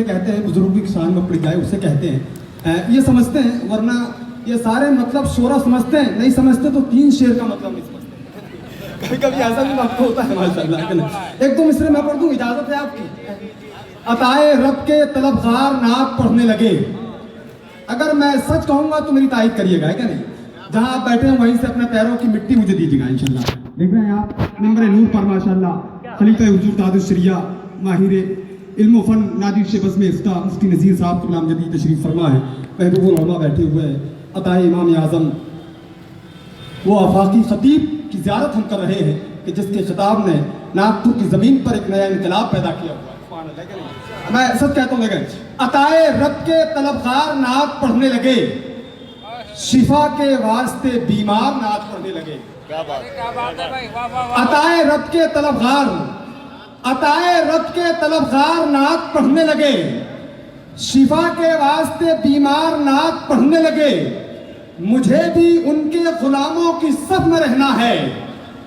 سے کہتے ہیں بزرگی کی شان میں پڑ جائے اسے کہتے ہیں، یہ سمجھتے ہیں، ورنہ یہ سارے مطلب شورا سمجھتے ہیں، نہیں سمجھتے تو 3 شعر کا مطلب نہیں سمجھتے. کبھی کبھی ایسا بھی وقت ہوتا ہے ماشاءاللہ. ایک دو مصرے میں پڑھ دوں، اجازت ہے آپ کی. عطائے رب کے طلبگار نعت پڑھنے لگے. اگر میں سچ کہوں گا تو میری تائید کریے گا، ہے کیا نہیں؟ جہاں آپ بیٹھے ہیں وہیں سے اپنے پیروں کی مٹی مجھے دیجیے گا انشاءاللہ. دیکھ رہے ہیں آپ ممبر نور پر ماشاءاللہ خلیفہ حضور تاج الشریعہ ماہر علم و فن نادر شبز میں افتاح مفتی نذیر صاحب غلام جدید تشریف فرما ہے. محبوب العلماء بیٹھے ہوئے ہیں. عطائے امام اعظم وہ آفاقی خطیب کی زیارت ہم کر رہے ہیں کہ جس کے خطاب نے ناگپور کی زمین پر ایک نیا انقلاب پیدا کیا ہوا ہے. میں سچ کہتا ہوں، دیکھیں، عطائے رب کے طلبگار نعت پڑھنے لگے، شفا کے واسطے بیمار نعت پڑھنے لگے. عطائے رب کے طلبگار، عطائے رب کے طلبگار نعت پڑھنے لگے، شفا کے واسطے بیمار نعت پڑھنے لگے. مجھے بھی ان کے غلاموں کی صف میں رہنا ہے،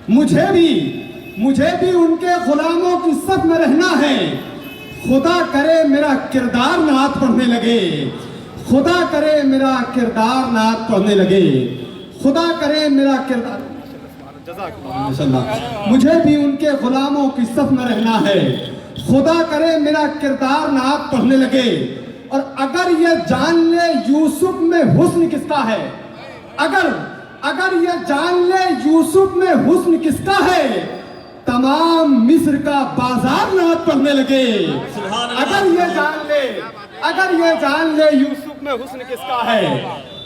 مجھے بھی ان کے غلاموں کی صف میں رہنا ہے. خدا کرے میرا کردار نعت پڑھنے لگے، خدا کرے میرا کردار نعت پڑھنے لگے، خدا کرے میرا کردار. مجھے بھی ان کے غلاموں کی صف میں رہنا ہے، خدا کرے میرا کردار نعت پڑھنے لگے. اور اگر یہ جان لے یوسف میں حسن کس کا ہے، اگر یہ جان لے یوسف میں حسن کس کا ہے، تمام مصر کا بازار نعت پڑھنے لگے. اگر یہ جان لے یوسف میں حسن کس کا ہے،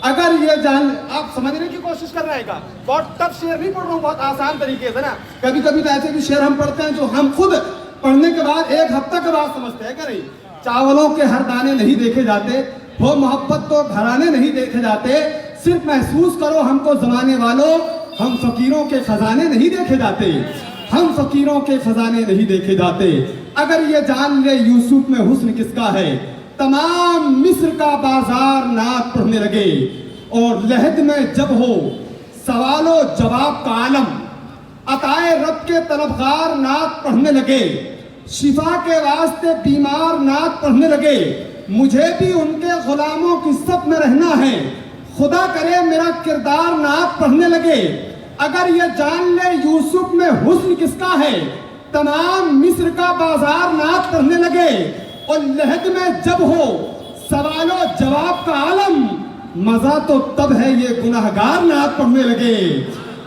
اگر یہ جان، آپ سمجھنے کی کوشش کر رہے گا. بہت ٹف شعر نہیں پڑھ رہا ہوں، بہت آسان طریقے سے نا. کبھی کبھی تو ایسے بھی شعر ہم پڑھتے ہیں جو ہم خود پڑھنے کے بعد 1 ہفتہ کے بعد سمجھتے ہیں کہ نہیں. چاولوں کے ہر دانے نہیں دیکھے جاتے، وہ محبت تو گھرانے نہیں دیکھے جاتے. صرف محسوس کرو ہم کو زمانے والوں، ہم فقیروں کے خزانے نہیں دیکھے جاتے، ہم فقیروں کے خزانے نہیں دیکھے جاتے. اگر یہ جان لے یوسف میں حسن کس کا ہے، تمام مصر کا بازار نعت پڑھنے لگے. اور لحد میں جب ہو سوال و جواب کا عالم، عطائے رب کے طلبگار نعت پڑھنے لگے، شفا کے واسطے بیمار نعت پڑھنے لگے. مجھے بھی ان کے غلاموں کی صف میں رہنا ہے، خدا کرے میرا کردار نعت پڑھنے لگے. اگر یہ جان لے یوسف میں حسن کس کا ہے، تمام مصر کا بازار نعت پڑھنے لگے. اور لحد میں جب ہو سوال و جواب کا عالم، مزہ تو تب ہے یہ گناہگار نعت پڑھنے لگے،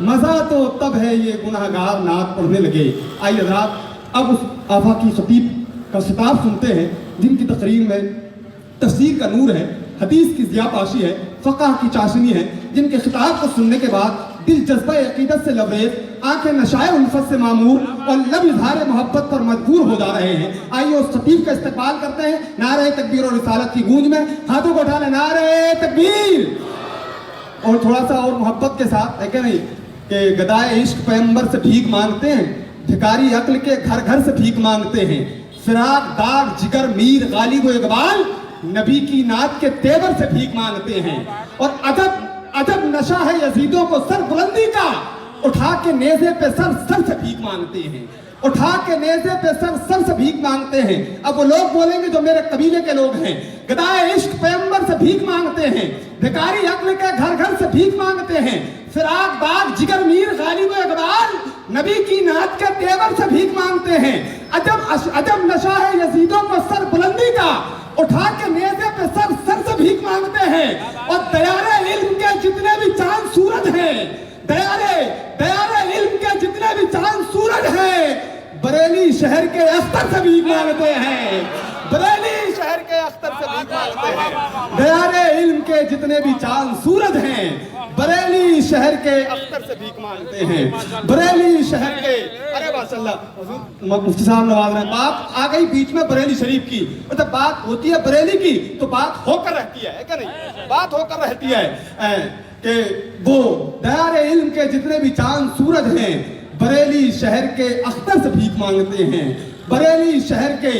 مزہ تو تب ہے یہ گناہگار نعت پڑھنے لگے. آئیے حضرات اب اس آفاقی خطیب کا خطاب سنتے ہیں جن کی تقریر میں تفسیر کا نور ہے، حدیث کی ضیاء پاشی ہے، فقہ کی چاشنی ہے، جن کے خطاب کو سننے کے بعد دل جذبہ عقیدت سے لبریز، آنکھیں نشائے الفت سے معمور اور لب اظہار محبت پر مجبور ہو جا رہے ہیں. آئیے اس خطیب کا استقبال کرتے ہیں نعرہ تکبیر اور رسالت کی گونج میں. ہاتھوں کو اٹھا لیں، نعرہ تکبیر. اور تھوڑا سا اور محبت کے ساتھ، ہے کہ نہیں، کہ گدائے عشق پیغمبر سے بھیک مانگتے ہیں، بھکاری عقل کے گھر گھر سے بھیک مانگتے ہیں. فراق داغ جگر میر غالب و اقبال نبی کی نعت کے تیور سے بھیک مانگتے ہیں. اور عجب نشہ ہے یزیدوں کو سر بلندی کا، اٹھا کے نیزے پہ سر سے بھیک مانگتے ہیں، اٹھا کے نیزے پہ سر سے بھیک مانگتے ہیں. اب وہ لوگ بولیں گے جو میرے قبیلے کے لوگ ہیں، گدائے عشق پیغمبر سے بھیک مانگتے ہیں، بھکاری عقل کے گھر گھر سے بھیک مانگتے ہیں. فراق داغ جگر میر غالب و اقبال نبی کی نعت کے تیور سے بھیک مانگتے ہیں. عجب نشہ ہے یزیدوں کو سر بلندی کا، اٹھا کے نیزے پہ سر سے بھیک مانگتے ہیں. اور دیارے علم کے جتنے بھی چاند سورج ہیں، دیارے علم کے جتنے بھی چاند سورج ہیں، بریلی شہر کے اختر سے بھیک مانگتے ہیں، بریلی شہر کے اختر سے بھیک مانگتے ہیں. دیارے علم کے جتنے بھی چاند سورج ہیں، بریلی شہر کے اختر سے بھیک مانگتے ہیں، بریلی شہر کے. ارے ماشاءاللہ مفتی صاحب نواز رہے ہیں. بات آ گئی بیچ میں بریلی شریف کی. مطلب بات ہوتی ہے بریلی کی تو بات ہو کر رہتی ہے کہ نہیں؟ بات ہو کر رہتی ہے کہ وہ دیار علم کے جتنے بھی چاند سورج ہیں، بریلی شہر کے اختر سے بھیک مانگتے ہیں، بریلی شہر کے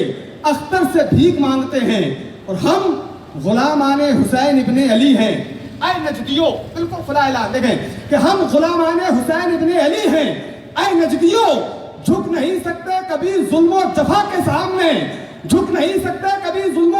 اختر سے بھیک مانگتے ہیں. اور ہم غلامان حسین ابن علی ہیں. اے نجدیو، بالکل کھلا اعلان دیکھیں کہ ہم غلامان حسین ابن علی ہیں. اے نجدیو، جھک نہیں سکتے کبھی ظلم و جفا کے سامنے، جھک نہیں سکتے کبھی ظلم و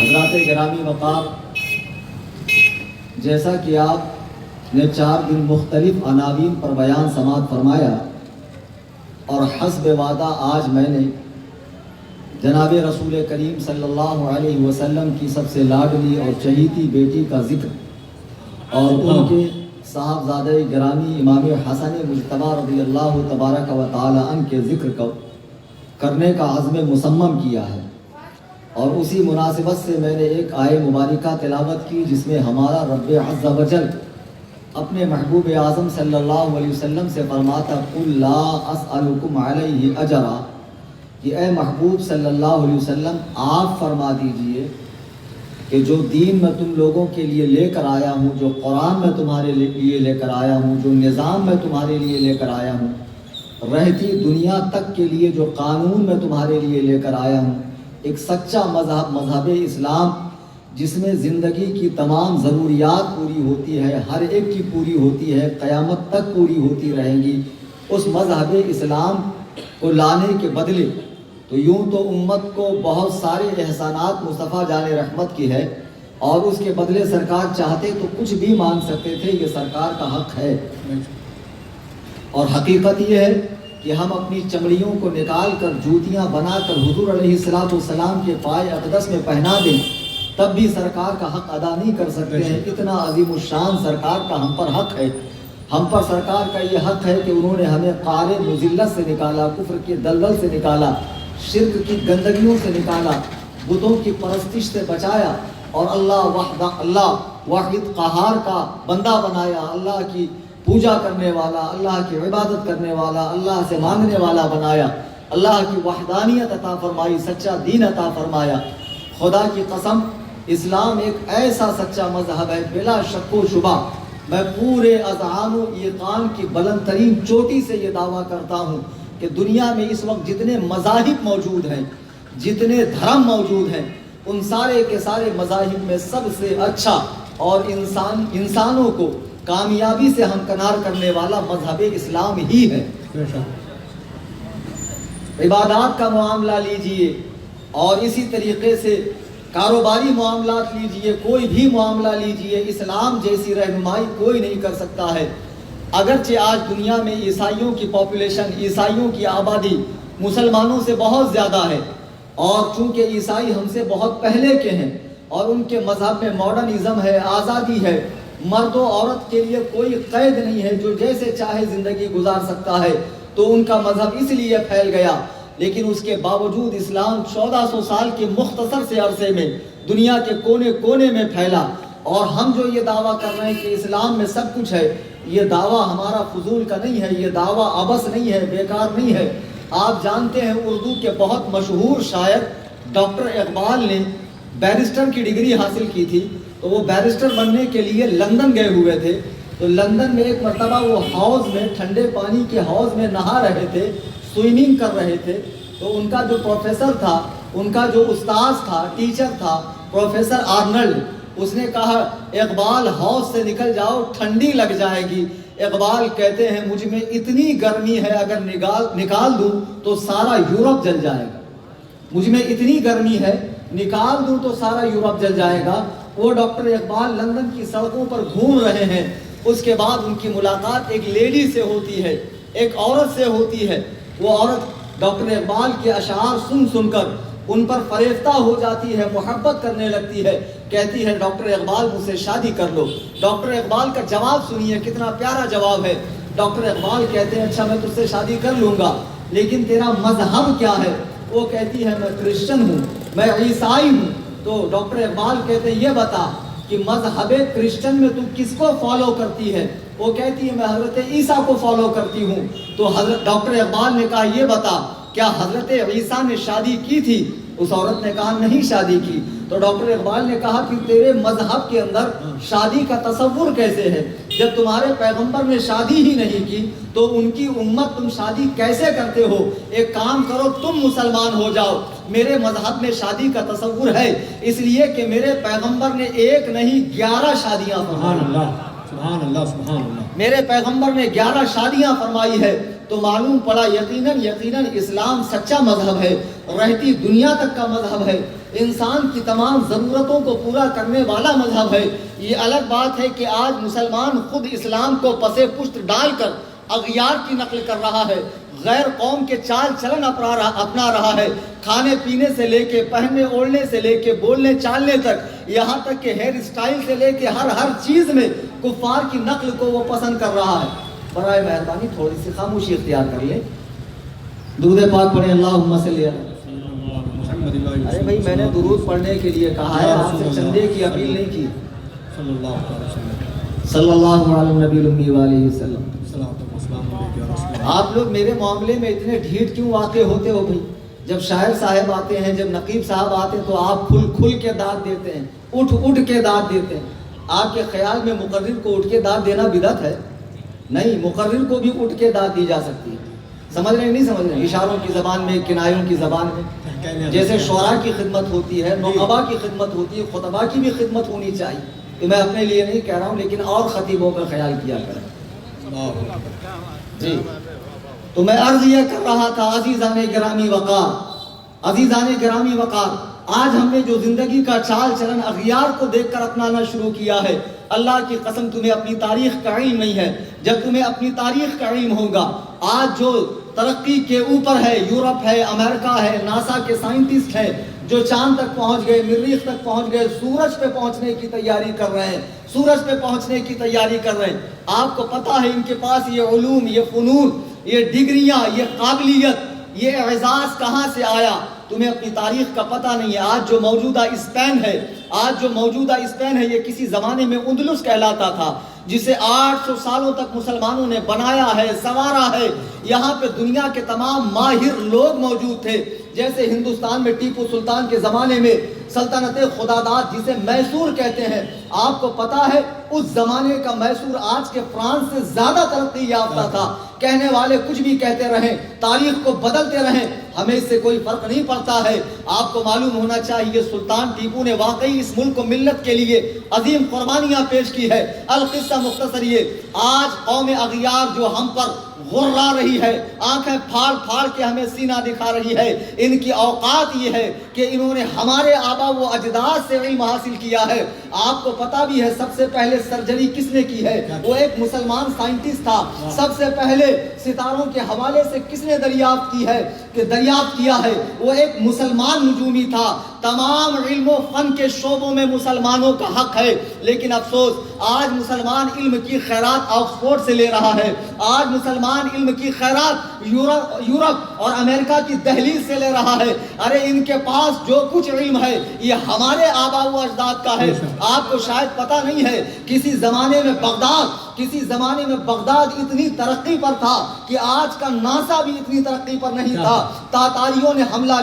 حضرات گرامی مقام، جیسا کہ آپ نے 4 دن مختلف عناوین پر بیان سماعت فرمایا، اور حسب وعدہ آج میں نے جناب رسول کریم صلی اللہ علیہ وسلم کی سب سے لاڈلی اور چہیتی بیٹی کا ذکر اور ان کے صاحبزادہ گرامی امام حسن مجتبی رضی اللہ تبارک و تعالی عنہ کے ذکر کو کرنے کا عزم مصمم کیا ہے، اور اسی مناسبت سے میں نے ایک آیہ مبارکہ تلاوت کی جس میں ہمارا رب عز و جل اپنے محبوب اعظم صلی اللہ علیہ وسلم سے فرماتا قُلْ لَا أَسْأَلُكُمْ عَلَيْهِ أَجْرًا، کہ اے محبوب صلی اللہ علیہ وسلم آپ فرما دیجئے کہ جو دین میں تم لوگوں کے لیے لے کر آیا ہوں، جو قرآن میں تمہارے لیے لے کر آیا ہوں، جو نظام میں تمہارے لیے لے کر آیا ہوں، رہتی دنیا تک کے لیے جو قانون میں تمہارے لیے لے کر آیا ہوں، ایک سچا مذہب اسلام جس میں زندگی کی تمام ضروریات پوری ہوتی ہے، ہر ایک کی پوری ہوتی ہے، قیامت تک پوری ہوتی رہیں گی، اس مذہب اسلام کو لانے کے بدلے تو یوں تو امت کو بہت سارے احسانات مصطفیٰ جان رحمت کی ہے، اور اس کے بدلے سرکار چاہتے تو کچھ بھی مانگ سکتے تھے، یہ سرکار کا حق ہے، اور حقیقت یہ ہے کہ ہم اپنی چمڑیوں کو نکال کر جوتیاں بنا کر حضور علیہ السلام کے پائے اقدس میں پہنا دیں تب بھی سرکار کا حق ادا نہیں کر سکتے ہیں، اتنا عظیم الشان سرکار کا ہم پر حق ہے۔ ہم پر سرکار کا یہ حق ہے کہ انہوں نے ہمیں قعر مذلت سے نکالا، کفر کے دلدل سے نکالا، شرک کی گندگیوں سے نکالا، بتوں کی پرستش سے بچایا، اور اللہ واحد قہار کا بندہ بنایا، اللہ کی پوجا کرنے والا، اللہ کی عبادت کرنے والا، اللہ سے مانگنے والا بنایا، اللہ کی وحدانیت عطا فرمائی، سچا دین عطا فرمایا۔ خدا کی قسم، اسلام ایک ایسا سچا مذہب ہے، بلا شک و شبہ میں پورے اذعان و ایقان کی بلند ترین چوٹی سے یہ دعویٰ کرتا ہوں کہ دنیا میں اس وقت جتنے مذاہب موجود ہیں، جتنے دھرم موجود ہیں، ان سارے کے سارے مذاہب میں سب سے اچھا اور انسانوں کو کامیابی سے ہمکنار کرنے والا مذہب اسلام ہی ہے۔ عبادات کا معاملہ لیجئے اور اسی طریقے سے کاروباری معاملات لیجئے، کوئی بھی معاملہ لیجئے، اسلام جیسی رہنمائی کوئی نہیں کر سکتا ہے۔ اگرچہ آج دنیا میں عیسائیوں کی پاپولیشن، عیسائیوں کی آبادی مسلمانوں سے بہت زیادہ ہے، اور چونکہ عیسائی ہم سے بہت پہلے کے ہیں اور ان کے مذہب میں ماڈرنزم ہے، آزادی ہے، مرد و عورت کے لیے کوئی قید نہیں ہے، جو جیسے چاہے زندگی گزار سکتا ہے، تو ان کا مذہب اس لیے پھیل گیا، لیکن اس کے باوجود اسلام 1400 سال کے مختصر سے عرصے میں دنیا کے کونے کونے میں پھیلا، اور ہم جو یہ دعویٰ کر رہے ہیں کہ اسلام میں سب کچھ ہے، یہ دعویٰ ہمارا فضول کا نہیں ہے، یہ دعویٰ عبث نہیں ہے، بیکار نہیں ہے۔ آپ جانتے ہیں اردو کے بہت مشہور شاعر ڈاکٹر اقبال نے بیرسٹر کی ڈگری حاصل کی تھی، تو وہ بیرسٹر بننے کے لیے لندن گئے ہوئے تھے، تو لندن میں ایک مرتبہ وہ حوض میں، ٹھنڈے پانی کے حوض میں نہا رہے تھے، سوئمنگ کر رہے تھے، تو ان کا جو پروفیسر تھا، ان کا جو استاذ تھا، ٹیچر تھا، پروفیسر آرنلڈ، اس نے کہا اقبال حوض سے نکل جاؤ، ٹھنڈی لگ جائے گی۔ اقبال کہتے ہیں مجھ میں اتنی گرمی ہے، اگر نکال دوں تو سارا یورپ جل جائے گا، مجھ میں اتنی گرمی ہے، نکال دوں تو سارا یورپ جل جائے گا۔ وہ ڈاکٹر اقبال لندن کی سڑکوں پر گھوم رہے ہیں، اس کے بعد ان کی ملاقات ایک لیڈی سے ہوتی ہے، ایک عورت سے ہوتی ہے۔ وہ عورت ڈاکٹر اقبال کے اشعار سن سن کر ان پر فریفتہ ہو جاتی ہے، محبت کرنے لگتی ہے، کہتی ہے ڈاکٹر اقبال مجھ سے شادی کر لو۔ ڈاکٹر اقبال کا جواب سنیے، کتنا پیارا جواب ہے۔ ڈاکٹر اقبال کہتے ہیں اچھا میں تجھ سے شادی کر لوں گا، لیکن تیرا مذہب کیا ہے؟ وہ کہتی ہے میں کرسچن ہوں، میں عیسائی ہوں۔ تو ڈاکٹر اقبال کہتے ہیں یہ بتا کہ مذہب کرسچن میں تو کس کو فالو کرتی ہے؟ وہ کہتی ہے میں حضرت عیسیٰ کو فالو کرتی ہوں۔ تو حضرت ڈاکٹر اقبال نے کہا یہ بتا کیا حضرت عیسیٰ نے شادی کی تھی؟ اس عورت نے کہا نہیں شادی کی۔ تو ڈاکٹر اقبال نے کہا کہ تیرے مذہب کے اندر شادی کا تصور کیسے ہے؟ جب تمہارے پیغمبر نے شادی ہی نہیں کی تو ان کی امت تم شادی کیسے کرتے ہو؟ ایک کام کرو تم مسلمان ہو جاؤ، میرے مذہب میں شادی کا تصور ہے، اس لیے کہ میرے پیغمبر نے ایک نہیں 11 شادیاں فرمائی۔ سبحان اللہ سبحان اللہ۔ میرے پیغمبر نے 11 شادیاں فرمائی ہے، تو معلوم پڑا یقیناً اسلام سچا مذہب ہے، رہتی دنیا تک کا مذہب ہے۔ انسان کی تمام ضرورتوں کو پورا کرنے والا مذہب ہے۔ یہ الگ بات ہے کہ آج مسلمان خود اسلام کو پس پشت ڈال کر اغیار کی نقل کر رہا ہے، غیر قوم کے چال چلن اپنا رہا ہے، کھانے پینے سے لے کے پہننے اوڑھنے سے لے کے بولنے چالنے تک، یہاں تک کہ ہیئر اسٹائل سے لے کے ہر چیز میں کفار کی نقل کو وہ پسند کر رہا ہے۔ برائے مہربانی تھوڑی سی خاموشی اختیار کر لیں، درود پاک پڑھیں، اللہم صلی علی۔ ارے بھائی میں نے درود پڑھنے کے لیے کہا ہے، آپ سے چندے کی اپیل نہیں کی۔ صلی اللہ علیہ نبی الامی وآلہ وسلم۔ آپ لوگ میرے معاملے میں اتنے ڈھیٹ کیوں واقع ہوتے ہو بھائی؟ جب شاعر صاحب آتے ہیں، جب نقیب صاحب آتے ہیں تو آپ کھل کے داد دیتے ہیں، اٹھ کے داد دیتے ہیں۔ آپ کے خیال میں مقرر کو اٹھ کے داد دینا بدعت ہے؟ نہیں، مقرر کو بھی اٹھ کے داد دی جا سکتی ہے۔ سمجھ رہے ہیں نہیں سمجھ رہے ہیں؟ اشاروں کی زبان میں، کنایوں کی زبان میں، جیسے شعراء کی خدمت ہوتی ہے، نقبا کی خدمت ہوتی ہے، خطبہ کی بھی خدمت ہونی چاہیے۔ تو میں اپنے لیے نہیں کہہ رہا ہوں، لیکن اور خطیبوں کا خیال کیا کریں۔ جی تو میں عرض یہ کر رہا تھا، عزیزان گرامی وقار، عزیزان گرامی وقار، آج ہم نے جو زندگی کا چال چلن اغیار کو دیکھ کر اپنانا شروع کیا ہے، اللہ کی قسم تمہیں اپنی تاریخ کا علم نہیں ہے۔ جب تمہیں اپنی تاریخ کا علم ہوگا، آج جو ترقی کے اوپر ہے، یورپ ہے، امریکہ ہے، ناسا کے سائنٹسٹ ہیں جو چاند تک پہنچ گئے، مریخ تک پہنچ گئے، سورج پہ پہنچنے کی تیاری کر رہے ہیں، سورج پہ پہنچنے کی تیاری کر رہے ہیں۔ آپ کو پتا ہے ان کے پاس یہ علوم، یہ فنون، یہ ڈگریاں، یہ قابلیت، یہ اعزاز کہاں سے آیا؟ تمہیں اپنی تاریخ کا پتہ نہیں ہے۔ آج جو موجودہ اسپین ہے، یہ کسی زمانے میں اندلس کہلاتا تھا، جسے 800 سالوں تک مسلمانوں نے بنایا ہے، سنوارا ہے۔ یہاں پہ دنیا کے تمام ماہر لوگ موجود تھے، جیسے ہندوستان میں ٹیپو سلطان کے زمانے میں سلطنت خداداد جسے میسور کہتے ہیں۔ آپ کو پتا ہے اس زمانے کا میسور آج کے فرانس سے زیادہ ترقی یافتہ تھا۔ کہنے والے کچھ بھی کہتے رہیں، تاریخ کو بدلتے رہیں، ہمیں اس سے کوئی فرق نہیں پڑتا ہے۔ آپ کو معلوم ہونا چاہیے سلطان ٹیپو نے واقعی اس ملک و ملت کے لیے عظیم قربانیاں پیش کی ہے۔ القصہ مختصر یہ، آج قوم اغیار جو ہم پر غرا رہی ہے، آنکھیں پھاڑ پھاڑ کے ہمیں سینہ دکھا رہی ہے، ان کی اوقات یہ ہے کہ انہوں نے ہمارے آبا و اجداد سے علم حاصل کیا ہے۔ آپ کو پتا بھی ہے سب سے پہلے سرجری کس نے کی ہے؟ وہ ایک مسلمان سائنٹسٹ تھا۔ سب سے پہلے ستاروں کے حوالے سے کس نے دریافت کیا ہے؟ وہ ایک مسلمان نجومی تھا۔ تمام علم و فن کے شعبوں میں مسلمانوں کا حق ہے، لیکن افسوس آج مسلمان علم کی خیرات آکسفورڈ سے لے رہا ہے، آج مسلمان علم کی خیرات یورپ اور امریکہ کی دہلیز سے لے رہا ہے۔ ارے ان کے پاس جو کچھ علم ہے یہ ہمارے آبا و اجداد کا ہے۔ آپ کو شاید پتہ نہیں ہے، کسی زمانے میں بغداد اتنی ترقی پر تھا کہ آج کا ناسا بھی اتنی ترقی پر نہیں تھا۔ تاتاریوں نے حملہ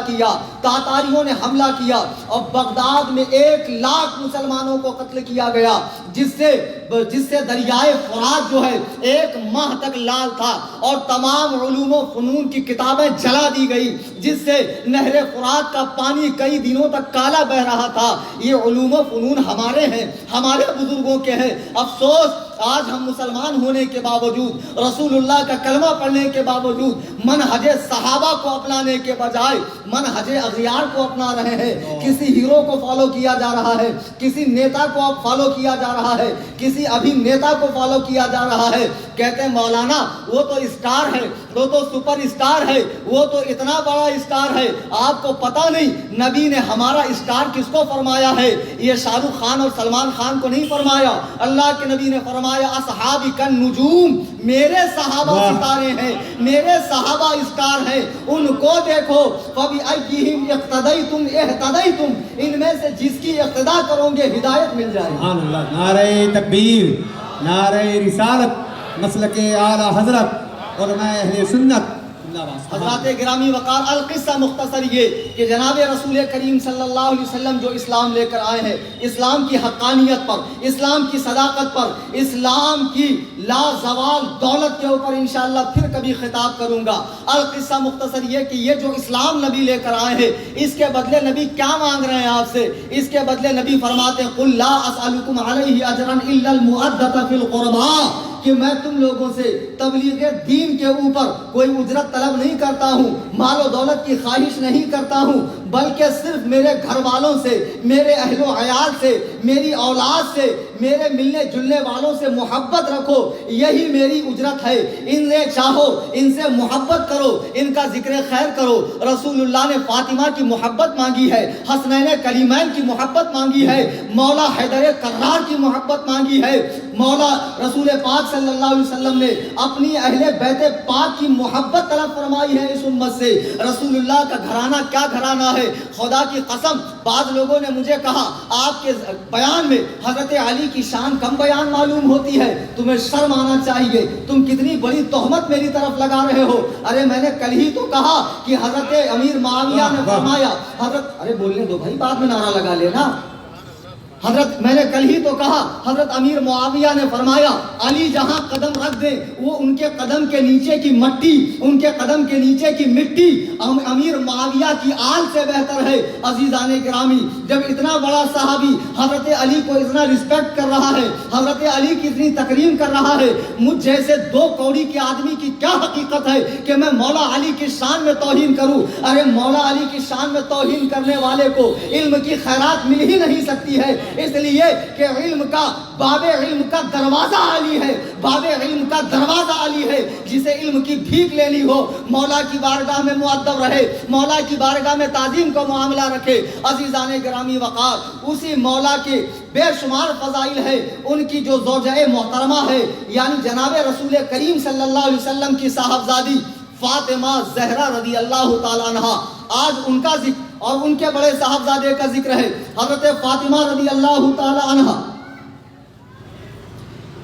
کیا اور بغداد میں 1 لاکھ مسلمانوں کو قتل کیا گیا، جس سے دریائے فرات جو ہے 1 ماہ تک لال تھا، اور تمام علوم و فنون کی کتابیں جلا دی گئی، جس سے نہر فرات کا پانی کئی دنوں تک کالا بہ رہا تھا۔ یہ علوم و فنون ہمارے ہیں، ہمارے بزرگوں کے ہیں۔ افسوس آج ہم مسلمان ہونے کے باوجود، رسول اللہ کا کلمہ پڑھنے کے باوجود، منہج صحابہ کو اپنانے کے بجائے منہج اغیار کو اپنا رہے ہیں۔ کسی ہیرو کو فالو کیا جا رہا ہے، کسی نیتا کو فالو کیا جا رہا ہے، کسی ابھینیتا کو فالو کیا جا رہا ہے۔ کہتے ہیں مولانا وہ تو اسٹار ہے، وہ تو سپر اسٹار ہے، وہ تو اتنا بڑا اسٹار ہے۔ آپ کو پتا نہیں نبی نے ہمارا اسٹار کس کو فرمایا ہے؟ یہ شاہ رخ خان اور سلمان خان کو نہیں فرمایا، اللہ کے نبی نے فرمایا اصحابی کن نجوم، میرے صحابہ ستارے ہیں، میرے صحابہ اسٹار ہیں، ان کو دیکھو۔ فَبِأَيِّهِمْ اقْتَدَيْتُمْ اهْتَدَيْتُمْ، ان میں سے جس کی اقتداء کرو گے ہدایت مل جائے گی۔ سبحان اللہ، نعرہ تکبیر، نعرہ رسالت، مسلک اعلی حضرت، علماء اہل سنت۔ حضرات گرامی وقار، القصہ مختصر یہ کہ جناب رسول کریم صلی اللہ علیہ وسلم جو اسلام لے کر آئے ہیں، اسلام کی حقانیت پر، اسلام کی صداقت پر، اسلام کی لازوال دولت کے اوپر انشاءاللہ پھر کبھی خطاب کروں گا۔ القصہ مختصر یہ کہ یہ جو اسلام نبی لے کر آئے ہیں، اس کے بدلے نبی کیا مانگ رہے ہیں آپ سے؟ اس کے بدلے نبی فرماتے ہیں قُلْ لَا أَسْأَلُكُمْ عَلَيْهِ أَجْرًا إِلَّا الْمُؤَدَّةَ فِي الْقُرْبَى، کہ میں تم لوگوں سے تبلیغ دین کے اوپر کوئی اجرت طلب نہیں کرتا ہوں، مال و دولت کی خواہش نہیں کرتا ہوں، بلکہ صرف میرے گھر والوں سے، میرے اہل و عیال سے، میری اولاد سے، میرے ملنے جلنے والوں سے محبت رکھو، یہی میری اجرت ہے۔ ان سے چاہو، ان سے محبت کرو، ان کا ذکر خیر کرو۔ رسول اللہ نے فاطمہ کی محبت مانگی ہے، حسنین کریمین کی محبت مانگی ہے، مولا حیدر کرار کی محبت مانگی ہے۔ مولا رسول پاک صلی اللہ علیہ وسلم نے اپنی اہل بیت پاک کی محبت طلب فرمائی ہے اس امت سے۔ رسول اللہ کا گھرانہ کیا گھرانہ ہے، خدا کی قسم بعض لوگوں نے مجھے کہا آپ کے بیان میں حضرت علی کی شان کم بیان معلوم ہوتی ہے، تمہیں شرم آنا چاہیے، تم کتنی بڑی تہمت میری طرف لگا رہے ہو۔ ارے میں نے کل ہی تو کہا کہ حضرت امیر معاویہ نے فرمایا، ارے بولنے دو بھائی، بعد میں نعرہ لگا لینا۔ میں نے کل ہی تو کہا حضرت امیر معاویہ نے فرمایا علی جہاں قدم رکھ دیں وہ ان کے قدم کے نیچے کی مٹی، ان کے قدم کے نیچے کی مٹی امیر معاویہ کی آل سے بہتر ہے۔ عزیزان گرامی، جب اتنا بڑا صحابی حضرت علی کو اتنا رسپیکٹ کر رہا ہے، حضرت علی کی اتنی تکریم کر رہا ہے، مجھ جیسے دو کوڑی کے آدمی کی کیا حقیقت ہے کہ میں مولا علی کی شان میں توہین کروں؟ ارے مولا علی کی شان میں توہین کرنے والے کو علم کی خیرات مل ہی نہیں سکتی ہے، اس لیے کہ علم کا باب علم کا دروازہ علی ہے، باب علم کا دروازہ علی ہے۔ جسے علم کی بھیک لینی ہو مولا کی بارگاہ میں مؤدب رہے، مولا کی بارگاہ میں تعظیم کو معاملہ رکھے۔ عزیزان گرامی وقار، اسی مولا کے بے شمار فضائل ہے، ان کی جو زوجہ محترمہ ہے یعنی جناب رسول کریم صلی اللہ علیہ وسلم کی صاحبزادی فاطمہ زہرا رضی اللہ تعالیٰ عنہا، آج ان کا ذکر اور ان کے بڑے صاحبزادے کا ذکر ہے، حضرت فاطمہ رضی اللہ تعالیٰ عنہا۔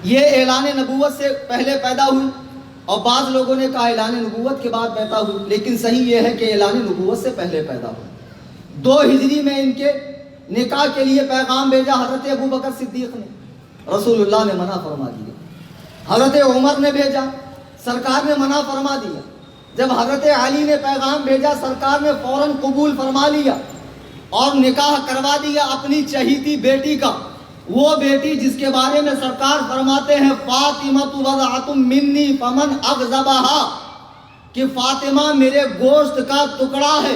یہ اعلان نبوت سے پہلے پیدا ہوئی، اور بعض لوگوں نے کہا اعلان نبوت کے بعد پیدا ہوئی، لیکن صحیح یہ ہے کہ اعلان نبوت سے پہلے پیدا ہوئی۔ 2 ہجری میں ان کے نکاح کے لیے پیغام بھیجا حضرت ابوبکر صدیق نے، رسول اللہ نے منع فرما دیا۔ حضرت عمر نے بھیجا، سرکار نے منع فرما دیا۔ جب حضرت علی نے پیغام بھیجا، سرکار نے فوراً قبول فرما لیا اور نکاح کروا دیا اپنی چہیتی بیٹی کا، وہ بیٹی جس کے بارے میں سرکار فرماتے ہیں فاطمہ بضعۃ منی فمن اغضبہا، کہ فاطمہ میرے گوشت کا ٹکڑا ہے،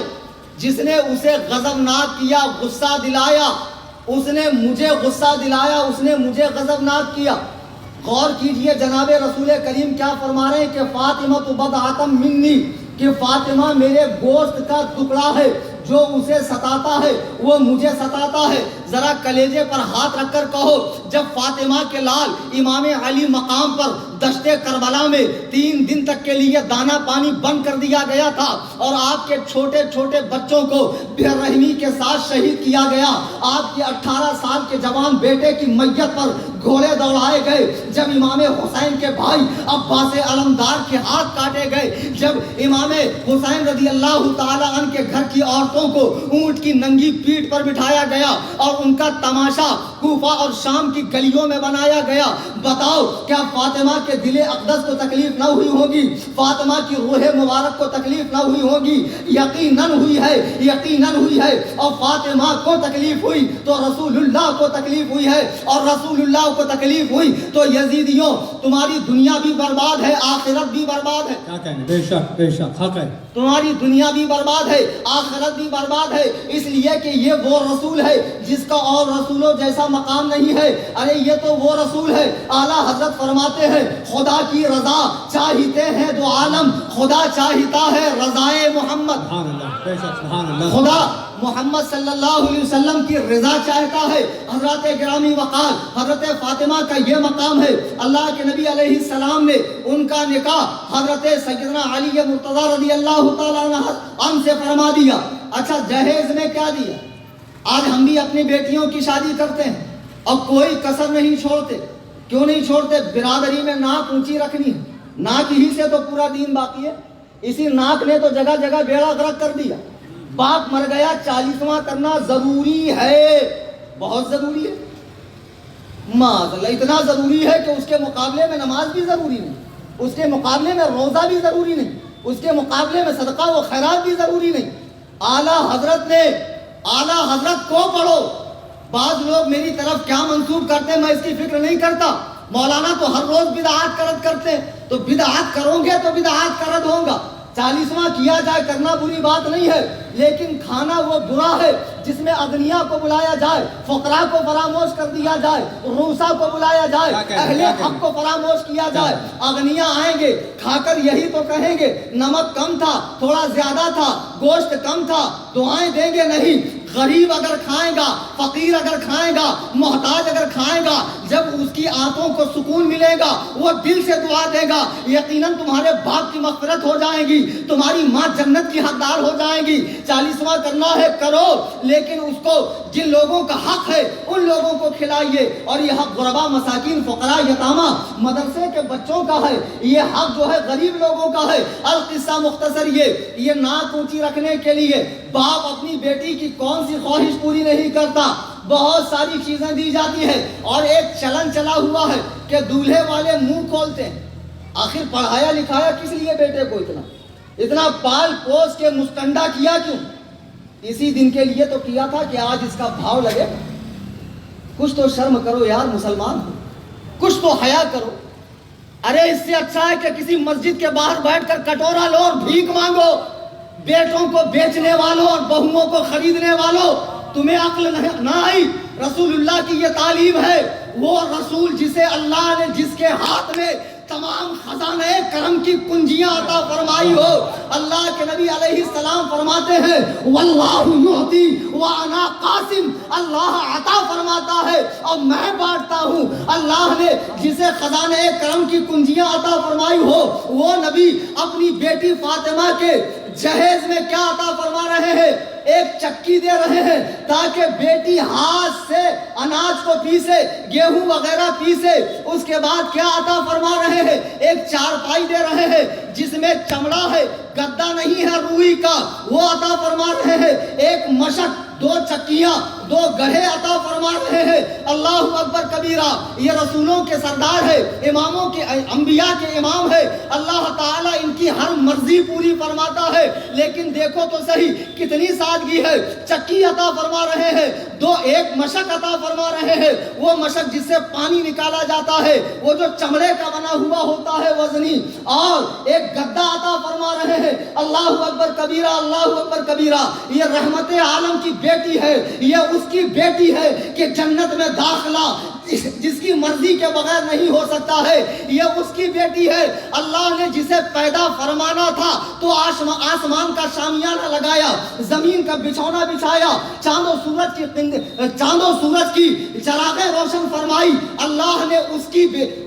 جس نے اسے غضبناک کیا، غصہ دلایا، اس نے مجھے غصہ دلایا، اس نے مجھے غضبناک کیا۔ غور کیجئے جناب رسول کریم کیا فرما رہے ہیں کہ فاطمہ بضعۃ منی، کہ فاطمہ میرے گوشت کا ٹکڑا ہے، جو اسے ستاتا ہے وہ مجھے ستاتا ہے۔ ذرا کلیجے پر ہاتھ رکھ کر کہو، جب فاطمہ کے لال امام علی مقام پر دشت کربلا میں 3 دن تک کے لیے دانا پانی بند کر دیا گیا تھا اور آپ کے چھوٹے چھوٹے بچوں کو بے رحمی کے ساتھ شہید کیا گیا، آپ کے 18 سال کے جوان بیٹے کی میت پر گھوڑے دوڑائے گئے، جب امام حسین کے بھائی عباس علمدار کے ہاتھ کاٹے گئے، جب امام حسین رضی اللہ تعالیٰ عنہ کے گھر کی عورتوں کو اونٹ کی ننگی پیٹھ پر بٹھایا گیا اور ان کا تماشا کوفہ اور شام کی گلیوں میں بنایا گیا، بتاؤ کیا فاطمہ کے دل اقدس کو تکلیف نہ ہوئی ہوگی؟ فاطمہ کی روح مبارک کو تکلیف نہ ہوئی ہوگی؟ یقیناً ہوئی ہے، یقیناً ہوئی ہے۔ اور فاطمہ کو تکلیف ہوئی تو رسول اللہ کو تکلیف ہوئی ہے، اور رسول اللہ کو تکلیف ہوئی تو یزیدیوں تمہاری دنیا بھی برباد ہے، آخرت بھی برباد ہے۔ کیا کہنے، بے شک بے شک حق ہے، تمہاری دنیا بھی برباد ہے، آخرت بھی برباد ہے، اس لیے کہ یہ وہ رسول ہے جس کا اور رسولوں جیسا مقام نہیں ہے۔ ارے یہ تو وہ رسول ہے، اعلیٰ حضرت فرماتے ہیں خدا کی رضا چاہتے ہیں دو عالم، خدا چاہتا ہے رضائے محمد۔ سبحان اللہ، بے شک سبحان اللہ۔ خدا محمد صلی اللہ علیہ وسلم کی رضا چاہتا ہے۔ حضرت گرامی وقار، حضرت فاطمہ کا یہ مقام ہے، اللہ کے نبی علیہ السلام نے ان کا نکاح حضرت سیدنا علی مرتضی رضی اللہ تعالیٰ عنہ سے فرما دیا۔ اچھا جہیز میں کیا دیا؟ آج ہم بھی اپنی بیٹیوں کی شادی کرتے ہیں اور کوئی کسر نہیں چھوڑتے۔ کیوں نہیں چھوڑتے؟ برادری میں ناک اونچی رکھنی ہے، ناک ہی سے تو پورا دین باقی ہے، اسی ناک نے تو جگہ جگہ بیڑا غرق کر دیا۔ باپ مر گیا 40واں کرنا ضروری ہے، بہت ضروری ہے، معاذاللہ اتنا ضروری ہے کہ اس کے مقابلے میں نماز بھی ضروری نہیں، اس کے مقابلے میں روزہ بھی ضروری نہیں، اس کے مقابلے میں صدقہ و خیرات بھی ضروری نہیں۔ اعلیٰ حضرت کو پڑھو۔ بعض لوگ میری طرف کیا منسوب کرتے ہیں میں اس کی فکر نہیں کرتا، مولانا تو ہر روز بدعات کرتے ہیں، تو بدعات کرو گے تو بدعات کا رد ہوگا۔ 40واں کیا جائے، کرنا بری بات نہیں ہے، لیکن کھانا وہ برا ہے جس میں اغنیا کو بلایا جائے، فقراء کو فراموش کر دیا جائے، روسا کو بلایا جائے، اہل حق کو فراموش کیا جائے۔ اغنیا آئیں گے کھا کر یہی تو کہیں گے نمک کم تھا، تھوڑا زیادہ تھا، گوشت کم تھا، دعائیں دیں گے نہیں۔ غریب اگر کھائے گا، فقیر اگر کھائے گا، محتاج اگر کھائے گا، جب اس کی آنکھوں کو سکون ملے گا، وہ دل سے دعا دے گا، یقیناً تمہارے باپ کی مغفرت ہو جائے گی، تمہاری ماں جنت کی حقدار ہو جائے گی۔ 40واں کرنا ہے کرو، لیکن اس کو جن لوگوں کا حق ہے ان لوگوں کو کھلائیے، اور یہ حق غربا، مساکین، فقراء، یتامہ، مدرسے کے بچوں کا ہے، یہ حق جو ہے غریب لوگوں کا ہے۔ القصہ مختصر یہ ناک اونچی رکھنے کے لیے باپ اپنی بیٹی کی کون سی خواہش پوری نہیں کرتا، بہت ساری چیزیں دی جاتی ہے، اور ایک چلن چلا ہوا ہے کہ دولہے والے منہ کھولتے ہیں۔ آخر پڑھایا لکھایا کس لیے بیٹے کو اتنا پال پوس کے مستنڈا کیا کیوں؟ اسی دن کے لیے تو کیا تھا کہ آج اس کا بھاؤ لگے۔ کچھ تو شرم کرو یار مسلمان ہو، کچھ تو حیا کرو۔ ارے اس سے اچھا ہے کہ کسی مسجد کے باہر بیٹھ کر کٹورا لو اور بھیک مانگو۔ بیٹوں کو بیچنے والوں اور بہوؤں کو خریدنے والوں، تمہیں عقل نہ آئی؟ رسول اللہ کی یہ تعلیم ہے، وہ رسول جسے اللہ نے جس کے ہاتھ میں تمام خزانے کرم کی کنجیاں عطا فرمائی ہو۔ اللہ کے نبی علیہ السلام فرماتے ہیں واللہ یعطی وانا قاسم، اللہ عطا فرماتا ہے اور میں بانٹتا ہوں۔ اللہ نے جسے خزانے کرم کی کنجیاں عطا فرمائی ہو، وہ نبی اپنی بیٹی فاطمہ کے جہیز میں کیا عطا فرما رہے ہیں؟ ایک چکی دے رہے ہیں تاکہ بیٹی ہاتھ سے اناج کو پیسے، گیہوں وغیرہ پیسے۔ اس کے بعد کیا عطا فرما رہے ہیں؟ ایک چارپائی دے رہے ہیں جس میں چمڑا ہے، گدا نہیں ہے روئی کا، وہ عطا فرما رہے ہیں۔ ایک مشق، 2 چکیاں، 2 گڑھے عطا فرما رہے ہیں۔ اللہ اکبر کبیرہ، یہ رسولوں کے سردار ہے، اماموں کے، انبیاء کے امام ہے۔ اللہ تعالیٰ ان کی ہر مرضی پوری فرماتا ہے، لیکن دیکھو تو صحیح کتنی سادگی ہے۔ چکی عطا فرما رہے ہیں، ایک مشق عطا فرما رہے ہیں، وہ مشق جس سے پانی نکالا جاتا ہے، وہ جو چمڑے کا بنا ہوا ہوتا ہے وزنی، اور ایک گدا عطا فرما رہے ہیں۔ اللہ اکبر کبیرہ، اللہ اکبر کبیرہ۔ یہ رحمت عالم کی بیٹی ہے، یہ اس کی بیٹی ہے کہ جنت میں داخلہ جس کی مرضی کے بغیر نہیں ہو سکتا ہے، یہ اس کی بیٹی ہے۔ اللہ نے جسے پیدا فرمانا تھا تو آسمان کا شامیانہ لگایا، زمین کا بچھونا بچھایا، چاند و سورج کی چراغیں روشن فرمائی۔ اللہ نے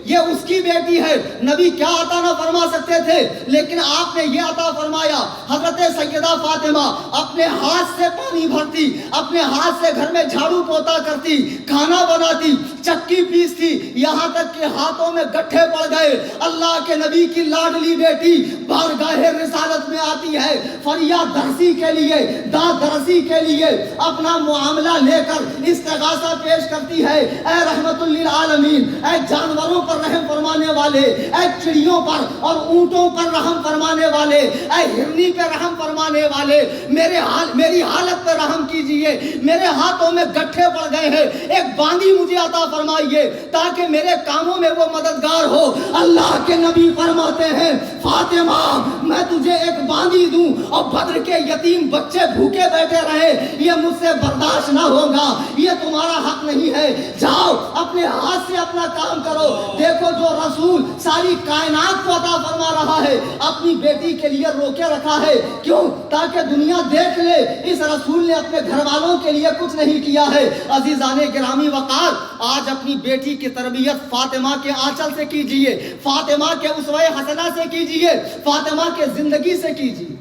یہ اس کی بیٹی ہے۔ نبی کیا عطا نہ فرما سکتے تھے، لیکن آپ نے یہ عطا فرمایا۔ حضرت سیدہ فاطمہ اپنے ہاتھ سے پانی بھرتی، اپنے ہاتھ سے گھر میں جھاڑو پوتا کرتی، کھانا بناتی، چکی پیستی، یہاں تک کہ ہاتھوں میں گٹھے پڑ گئے۔ اللہ کے نبی کی لاڈلی بیٹی بارگاہ رسالت میں آتی ہے فریاد درسی کے لیے، داد درسی کے لیے، اپنا معاملہ لے کر استغاثہ پیش کرتی ہے۔ اے رحمت للعالمین، اے جانوروں پر رحم فرمانے والے، اے چڑیوں پر اور اونٹوں پر رحم فرمانے والے، اے ہرنی پہ رحم فرمانے والے، میری حالت پہ رحم کیجئے، میرے ہاتھوں میں گٹھے پڑ گئے ہیں، ایک باندھی مجھے عطا فرمائیے تاکہ میرے کاموں میں وہ مددگار ہو۔ اللہ کے نبی فرماتے ہیں فاطمہ میں تجھے ایک باندھی دوں اور بدر کے یتیم بچے بھوکے بیٹھے رہے، یہ مجھ سے برداشت نہ ہوگا، یہ تمہارا حق نہیں ہے، جاؤ اپنے ہاتھ سے اپنا کام کرو۔ دیکھو جو رسول ساری کائنات کو عطا فرما رہا ہے، اپنی بیٹی کے لیے روکے رکھا ہے، کیوں؟ تاکہ دنیا دیکھ لے اس رسول نے اپنے گھر والوں کے لیے کچھ نہیں کیا ہے۔ عزیزان گرامی وقار، آج اپنی بیٹی کی تربیت فاطمہ کے آنچل سے کیجئے، فاطمہ کے اسوہ حسنہ سے کیجئے، فاطمہ کے زندگی سے کیجئے۔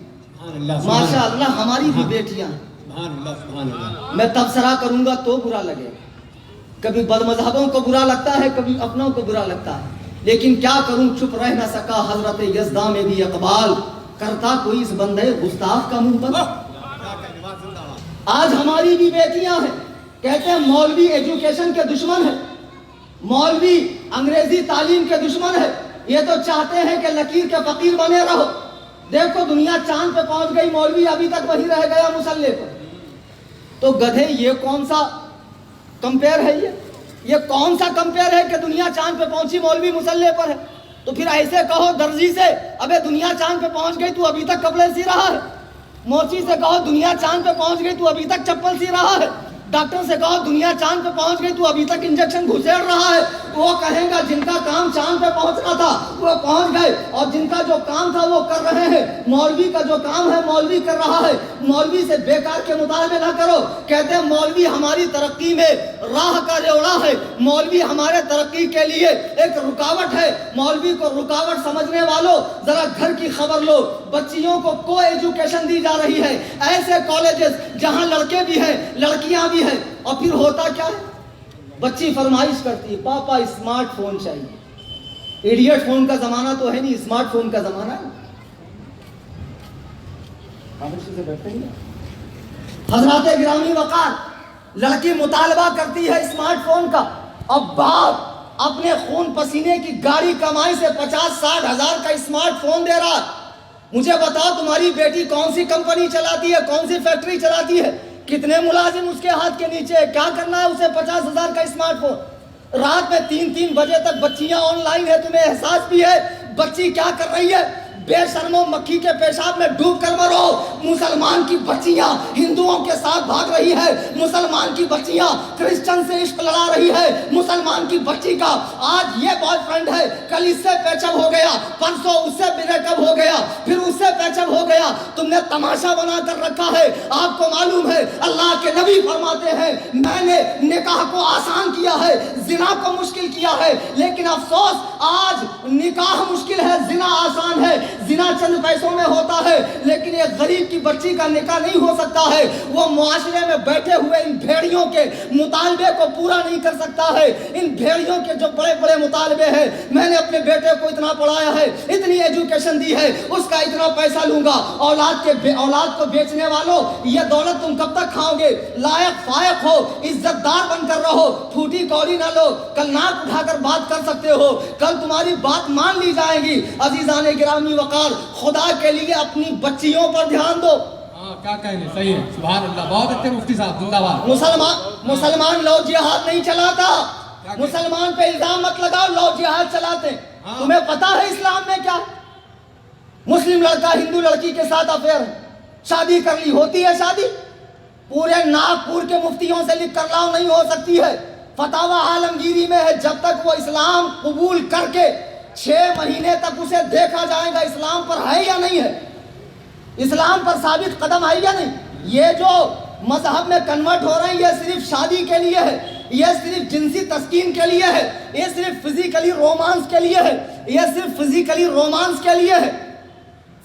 ماشاء اللہ ہماری بھی بیٹیاں، میں تبصرہ کروں گا تو برا لگے، کبھی بد مذہبوں کو برا لگتا ہے، کبھی اپنوں کو برا لگتا ہے، لیکن کیا کروں، چپ رہ نہ سکا حضرت یزداں میں بھی اقبال، کرتا کوئی اس بندے گستاخ کا منہ پر۔ آج ہماری بھی بیٹیاں ہیں، کہتے ہیں مولوی ایجوکیشن کے دشمن ہے، مولوی انگریزی تعلیم کے دشمن ہے، یہ تو چاہتے ہیں کہ لکیر کے فقیر بنے رہو۔ دیکھو دنیا چاند پہ پہنچ گئی، مولوی ابھی تک وہی رہ گیا مسلح پر۔ تو گدھے یہ کون سا کمپیر ہے؟ یہ کون سا کمپیئر ہے کہ دنیا چاند پہ پہنچی مولوی مسلح پر ہے؟ تو پھر ایسے کہو درزی سے ابے دنیا چاند پہ پہنچ گئی تو ابھی تک کپڑے سی رہا ہے، موچی سے کہو دنیا چاند پہ پہنچ گئی تو ابھی تک چپل سی رہا ہے، ڈاکٹر سے کہو دنیا چاند پہ پہنچ گئی تو ابھی تک انجیکشن گھسیڑ رہا ہے، وہ کہیں گا جن کا کام چاند پہ پہنچنا تھا وہ پہنچ گئے اور جن کا جو کام تھا وہ کر رہے ہیں۔ مولوی کا جو کام ہے مولوی کر رہا ہے، مولوی سے بیکار کے مطالبے نہ کرو۔ کہتے ہیں مولوی ہماری ترقی میں راہ کا جوڑا ہے، مولوی ہمارے ترقی کے لیے ایک رکاوٹ ہے۔ مولوی کو رکاوٹ سمجھنے والوں ذرا گھر کی خبر لو، بچیوں کو ایجوکیشن دی جا رہی ہے، ایسے کالجز جہاں لڑکے بھی ہیں لڑکیاں بھی ہیں، اور پھر ہوتا کیا ہے؟ بچی فرمائش کرتی ہے پاپا اسمارٹ فون چاہیے۔ ایڈیٹ فون کا زمانہ تو ہے نہیں، اسمارٹ فون کا زمانہ ہے۔ حضرات گرامی وقار، لڑکی مطالبہ کرتی ہے اسمارٹ فون کا، اب باپ اپنے خون پسینے کی گاڑی کمائی سے 50-60 ہزار کا اسمارٹ فون دے رہا۔ مجھے بتاؤ تمہاری بیٹی کون سی کمپنی چلاتی ہے، کون سی فیکٹری چلاتی ہے، کتنے ملازم اس کے ہاتھ کے نیچے، کیا کرنا ہے اسے 50 ہزار کا اسمارٹ فون؟ رات میں 3 بجے تک بچیاں آن لائن ہے، تمہیں احساس بھی ہے بچی کیا کر رہی ہے؟ بے شرمو مکھی کے پیشاب میں ڈوب کر مرو۔ مسلمان کی بچیاں ہندوؤں کے ساتھ بھاگ رہی ہے، مسلمان کی بچیاں کرسچن سے عشق لڑا رہی ہے، مسلمان کی بچی کا آج یہ بوائے فرینڈ ہے، کل اس سے پیچ اپ ہو گیا، پرسوں اس سے بریک اپ ہو گیا، پھر اس سے پیچ اپ ہو گیا۔ تم نے تماشا بنا کر رکھا ہے۔ آپ کو معلوم ہے اللہ کے نبی فرماتے ہیں میں نے نکاح کو آسان کیا ہے، زنا کو مشکل کیا ہے، لیکن افسوس آج نکاح مشکل ہے، زنا آسان ہے۔ زنا چند پیسوں میں ہوتا ہے، لیکن ایک غریب کی بچی کا نکاح نہیں ہو سکتا ہے، وہ معاشرے میں بیٹھے ہوئے ان بھیڑیوں کے مطالبے کو پورا نہیں کر سکتا ہے۔ ان بھیڑیوں کے جو بڑے بڑے مطالبے ہیں، میں نے اپنے بیٹے کو اتنا پڑھایا ہے، اتنی ایجوکیشن دی ہے، اس کا اتنا پیسہ لوں گا۔ اولاد کو بیچنے والوں، یہ دولت تم کب تک کھاؤ گے؟ لائق فائق ہو، عزت دار بن کر رہو، پھوٹی کوڑی نہ لو، کل ناک اٹھا کر بات کر سکتے ہو، کل تمہاری بات مان لی جائے گی۔ عزیزان گرامی وقار، خدا کے لیے اپنی بچیوں پر دھیان دو۔ کیا کہیں گے؟ صحیح ہے، سبحان اللہ، بہت اچھے مفتی صاحب، زندہ باد۔ مسلمان لو جہاد نہیں چلاتا، مسلمان پہ الزام مت لگاؤ لو جہاد چلاتے۔ تمہیں پتا ہے اسلام میں کیا؟ مسلم لڑکا ہندو لڑکی کے ساتھ افیئر ہے، شادی کر لی، ہوتی ہے شادی؟ پورے ناگپور کے مفتیوں سے لکھ کر لاؤ، نہیں ہو سکتی ہے۔ فتاوی عالمگیری میں ہے، جب تک وہ اسلام قبول کر کے 6 مہینے تک اسے دیکھا جائے گا اسلام پر ہے یا نہیں ہے، اسلام پر ثابت قدم ہے یا نہیں۔ یہ جو مذہب میں کنورٹ ہو رہے ہیں یہ صرف شادی کے لیے ہے، یہ صرف جنسی تسکین کے لیے ہے، یہ صرف فزیکلی رومانس کے لیے ہے، یہ صرف فزیکلی رومانس کے لیے ہے۔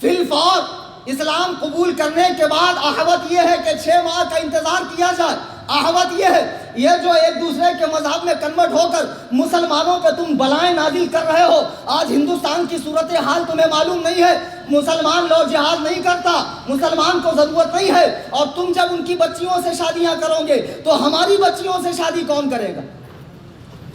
فی الفور اسلام قبول کرنے کے بعد احوت یہ ہے کہ 6 ماہ کا انتظار کیا جائے۔ احوت یہ ہے، یہ جو ایک دوسرے کے مذہب میں کنورٹ ہو کر مسلمانوں پہ تم بلائیں نازل کر رہے ہو، آج ہندوستان کی صورتحال تمہیں معلوم نہیں ہے۔ مسلمان لو جہاد نہیں کرتا، مسلمان کو ضرورت نہیں ہے، اور تم جب ان کی بچیوں سے شادیاں کرو گے تو ہماری بچیوں سے شادی کون کرے گا؟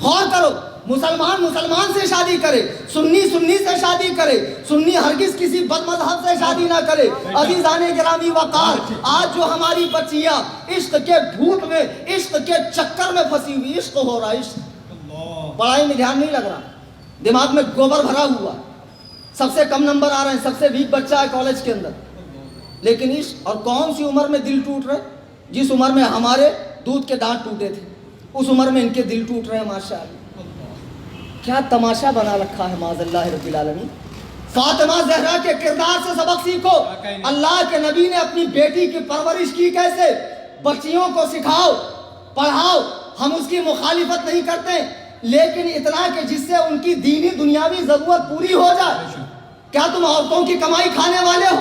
غور کرو، مسلمان سے شادی کرے، سنی سے شادی کرے، سنی ہرگز کسی بد مذہب سے شادی نہ کرے۔ عزیزان گرامی وقار، آج جو ہماری بچیاں عشق کے بھوت میں، عشق کے چکر میں پھنسی ہوئی، عشق ہو رہا، عشق، پڑھائی میں دھیان نہیں لگ رہا، دماغ میں گوبر بھرا ہوا، سب سے کم نمبر آ رہے ہیں، سب سے ویک بچہ ہے کالج کے اندر، لیکن عشق۔ اور کون سی عمر میں دل ٹوٹ رہے؟ جس عمر میں ہمارے دودھ کے دانت ٹوٹے تھے اس عمر میں ان کے دل ٹوٹ رہے ہیں۔ ماشاءاللہ کیا تماشا بنا رکھا ہے، معاذ اللہ رب العالمین۔ فاطمہ زہرا کے کردار سے سبق سیکھو۔ اللہ کے نبی نے اپنی بیٹی کی پرورش کی کیسے؟ بچیوں کو سکھاؤ، پڑھاؤ، ہم اس کی مخالفت نہیں کرتے، لیکن اتنا کہ جس سے ان کی دینی دنیاوی ضرورت پوری ہو جائے۔ کیا تم عورتوں کی کمائی کھانے والے ہو؟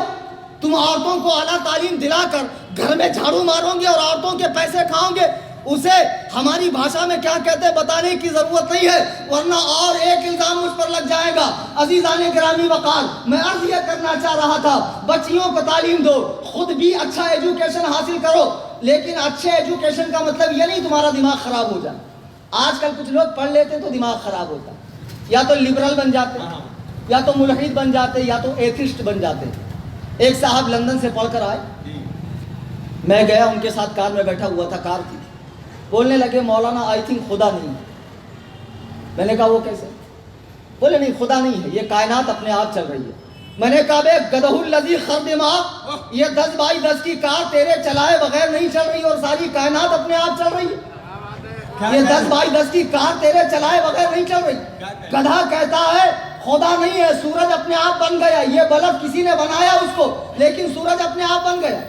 تم عورتوں کو اعلیٰ تعلیم دلا کر گھر میں جھاڑو مارو گے اور عورتوں کے پیسے کھاؤ گے؟ اسے ہماری بھاشا میں کیا کہتے ہیں بتانے کی ضرورت نہیں ہے، ورنہ اور ایک الزام مجھ پر لگ جائے گا۔ عزیزان گرامی وقار، میں عرض یہ کرنا چاہ رہا تھا، بچیوں کو تعلیم دو، خود بھی اچھا ایجوکیشن حاصل کرو، لیکن اچھے ایجوکیشن کا مطلب یہ نہیں تمہارا دماغ خراب ہو جائے۔ آج کل کچھ لوگ پڑھ لیتے تو دماغ خراب ہوتا، یا تو لبرل بن جاتے، یا تو ملحد بن جاتے، یا تو ایتھسٹ بن جاتے۔ ایک صاحب لندن سے پڑھ کر آئے، میں گیا ان کے ساتھ، کار میں بیٹھا ہوا تھا، کار تھی، بولنے لگے مولانا آئی تھنک خدا نہیں ہے. میں نے کہا وہ کیسے؟ بولے نہیں خدا نہیں ہے, یہ کائنات اپنے آپ چل رہی ہے. میں نے کہا بے گدہ الذی خردما, یہ 10x10 کی کار تیرے چلائے بغیر نہیں چل رہی اور ساری کائنات اپنے آپ چل رہی ہے. یہ 10x10 کی کار تیرے چلائے بغیر نہیں چل رہی. گدھا کہتا ہے خدا نہیں ہے, سورج اپنے آپ بن گیا. یہ بلب کسی نے بنایا اس کو, لیکن سورج اپنے آپ بن گیا.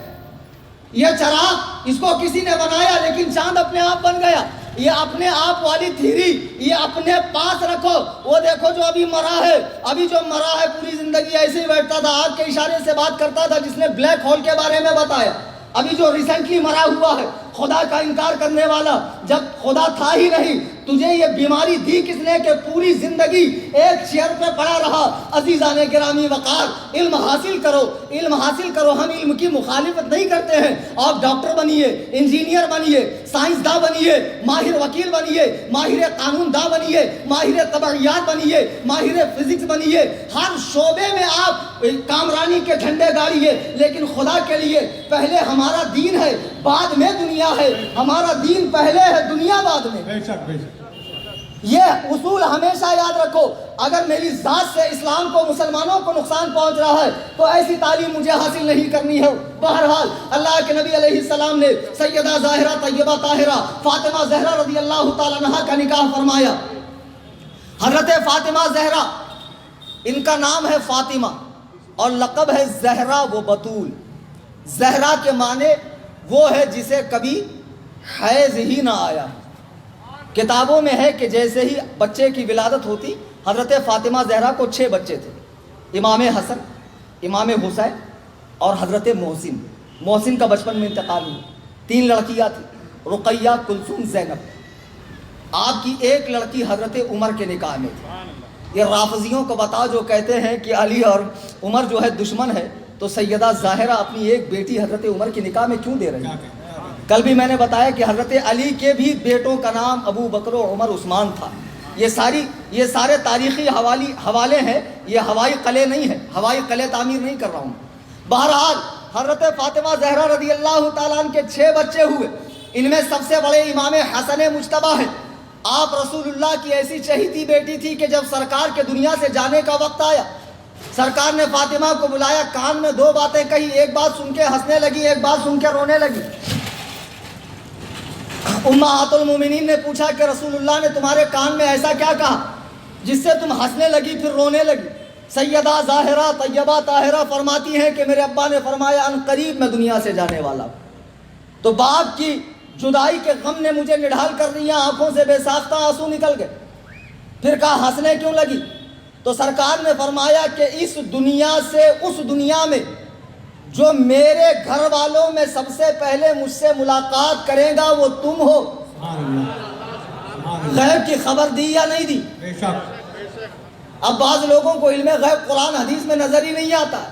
یہ چراغ اس کو کسی نے بنایا لیکن چاند اپنے آپ بن گیا. یہ اپنے آپ والی تھیری یہ اپنے پاس رکھو. وہ دیکھو جو ابھی مرا ہے, ابھی جو مرا ہے پوری زندگی ایسے ہی بیٹھتا تھا, آگ کے اشارے سے بات کرتا تھا, جس نے بلیک ہول کے بارے میں بتایا. ابھی جو ریسنٹلی مرا ہوا ہے خدا کا انکار کرنے والا, جب خدا تھا ہی نہیں تجھے یہ بیماری دی کس نے کہ پوری زندگی ایک چیئر پہ پڑا رہا. عزیزان گرامی وقار, علم حاصل کرو, علم حاصل کرو. ہم علم کی مخالفت نہیں کرتے ہیں. آپ ڈاکٹر بنیے, انجینئر بنیے, سائنسداں بنیے, ماہر وکیل بنیے, ماہر قانون داں بنیے, ماہر طبعیات بنیے, ماہر فزکس بنیے. ہر شعبے میں آپ کامرانی کے جھنڈے گاڑیے, لیکن خدا کے لیے پہلے ہمارا دین ہے بعد میں دنیا ہے. ہمارا دین پہلے ہے, دنیا بعد میں. بے شک بے شک. یہ اصول ہمیشہ یاد رکھو. اگر میری ذات سے اسلام کو, مسلمانوں کو نقصان پہنچ رہا ہے تو ایسی تعلیم مجھے حاصل نہیں کرنی ہے. بہرحال اللہ کے نبی علیہ السلام نے سیدہ ظاہرہ طیبہ طاہرہ فاطمہ زہرا رضی اللہ تعالیٰ عنہا کا نکاح فرمایا. حضرت فاطمہ زہرا, ان کا نام ہے فاطمہ اور لقب ہے زہرا و بطول. زہرا کے معنی وہ ہے جسے کبھی حیض ہی نہ آیا. کتابوں میں ہے کہ جیسے ہی بچے کی ولادت ہوتی, حضرت فاطمہ زہرا کو 6 بچے تھے. امام حسن, امام حسین اور حضرت محسن. محسن کا بچپن میں انتقال ہوا. 3 لڑکیاں تھیں, رقیہ, کلثوم, زینب. آپ کی ایک لڑکی حضرت عمر کے نکاح میں تھی. یہ رافضیوں کو بتاؤ جو کہتے ہیں کہ علی اور عمر جو ہے دشمن ہے, تو سیدہ ظاہرہ اپنی ایک بیٹی حضرت عمر کے نکاح میں کیوں دے رہی ہے؟ کل بھی میں نے بتایا کہ حضرت علی کے بھی بیٹوں کا نام ابو بکر و عمر عثمان تھا. یہ سارے تاریخی حوالے ہیں, یہ ہوائی قلعے نہیں ہیں, ہوائی قلعے تعمیر نہیں کر رہا ہوں. بہرحال حضرت فاطمہ زہرا رضی اللہ تعالیٰ عنہ کے 6 بچے ہوئے. ان میں سب سے بڑے امام حسن مجتبیٰ ہیں. آپ رسول اللہ کی ایسی چہیتی بیٹی تھی کہ جب سرکار کے دنیا سے جانے کا وقت آیا, سرکار نے فاطمہ کو بلایا, کان میں 2 باتیں کہی. ایک بات سن کے ہنسنے لگی, ایک بات سن کے رونے لگی. امہات المومنین نے پوچھا کہ رسول اللہ نے تمہارے کان میں ایسا کیا کہا جس سے تم ہنسنے لگی پھر رونے لگی؟ سیدہ ظاہرہ طیبہ طاہرہ فرماتی ہیں کہ میرے ابا نے فرمایا ان قریب میں دنیا سے جانے والا ہوں. تو باپ کی جدائی کے غم نے مجھے نڈھال کر دیا, آنکھوں سے بے ساختہ آنسو نکل گئے. پھر کہا ہنسنے کیوں لگی؟ تو سرکار نے فرمایا کہ اس دنیا سے اس دنیا میں جو میرے گھر والوں میں سب سے پہلے مجھ سے ملاقات کرے گا وہ تم ہو. غیب کی خبر دی یا نہیں دی؟ بے شک. اب بعض لوگوں کو علم غیب قرآن حدیث میں نظر ہی نہیں آتا.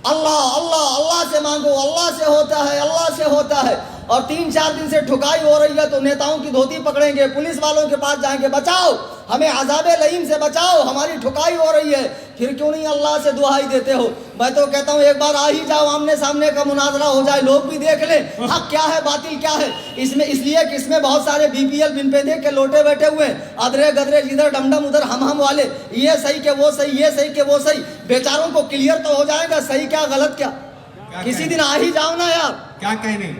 اللہ اللہ اللہ سے مانگو, اللہ سے ہوتا ہے, اللہ سے ہوتا ہے. اور 3-4 دن سے ٹھکائی ہو رہی ہے تو نیتاؤں کی دھوتی پکڑیں گے, پولیس والوں کے پاس جائیں گے, بچاؤ ہمیں عذاب لعین سے بچاؤ, ہماری ٹھکائی ہو رہی ہے. پھر کیوں نہیں اللہ سے دعائی دیتے ہو؟ میں تو کہتا ہوں ایک بار آ ہی جاؤ, آمنے سامنے کا مناظرہ ہو جائے, لوگ بھی دیکھ لیں حق کیا ہے باطل کیا ہے. اس لیے کہ اس میں بہت سارے BPL بن پہ دے کے لوٹے بیٹھے ہوئے ہیں, ادرے گدرے جدھر ڈمڈم ادھر ہم والے, یہ صحیح کہ وہ صحیح, یہ صحیح کہ وہ صحیح. بیچاروں کو کلیئر تو ہو جائے گا صحیح کیا غلط کیا. کسی دن آ ہی جاؤ نا یار. کیا کہنے,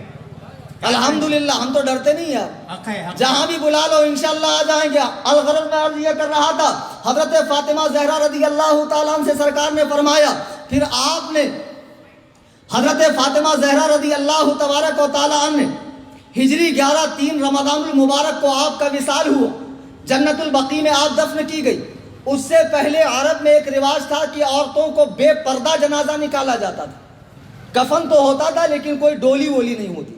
الحمدللہ ہم تو ڈرتے نہیں یار, جہاں بھی بلا لو انشاءاللہ آ جائیں گے. الغرض میں عرض یہ کر رہا تھا, حضرت فاطمہ زہرا رضی اللہ تعالیٰ عنہ سے سرکار نے فرمایا. پھر آپ نے حضرت فاطمہ زہرا رضی اللہ تبارک و تعالیٰ عنہ نے ہجری 11/3 رمضان المبارک کو آپ کا وصال ہوا. جنت البقیع میں آپ دفن کی گئی. اس سے پہلے عرب میں ایک رواج تھا کہ عورتوں کو بے پردہ جنازہ نکالا جاتا تھا. کفن تو ہوتا تھا لیکن کوئی ڈولی وولی نہیں ہوتی.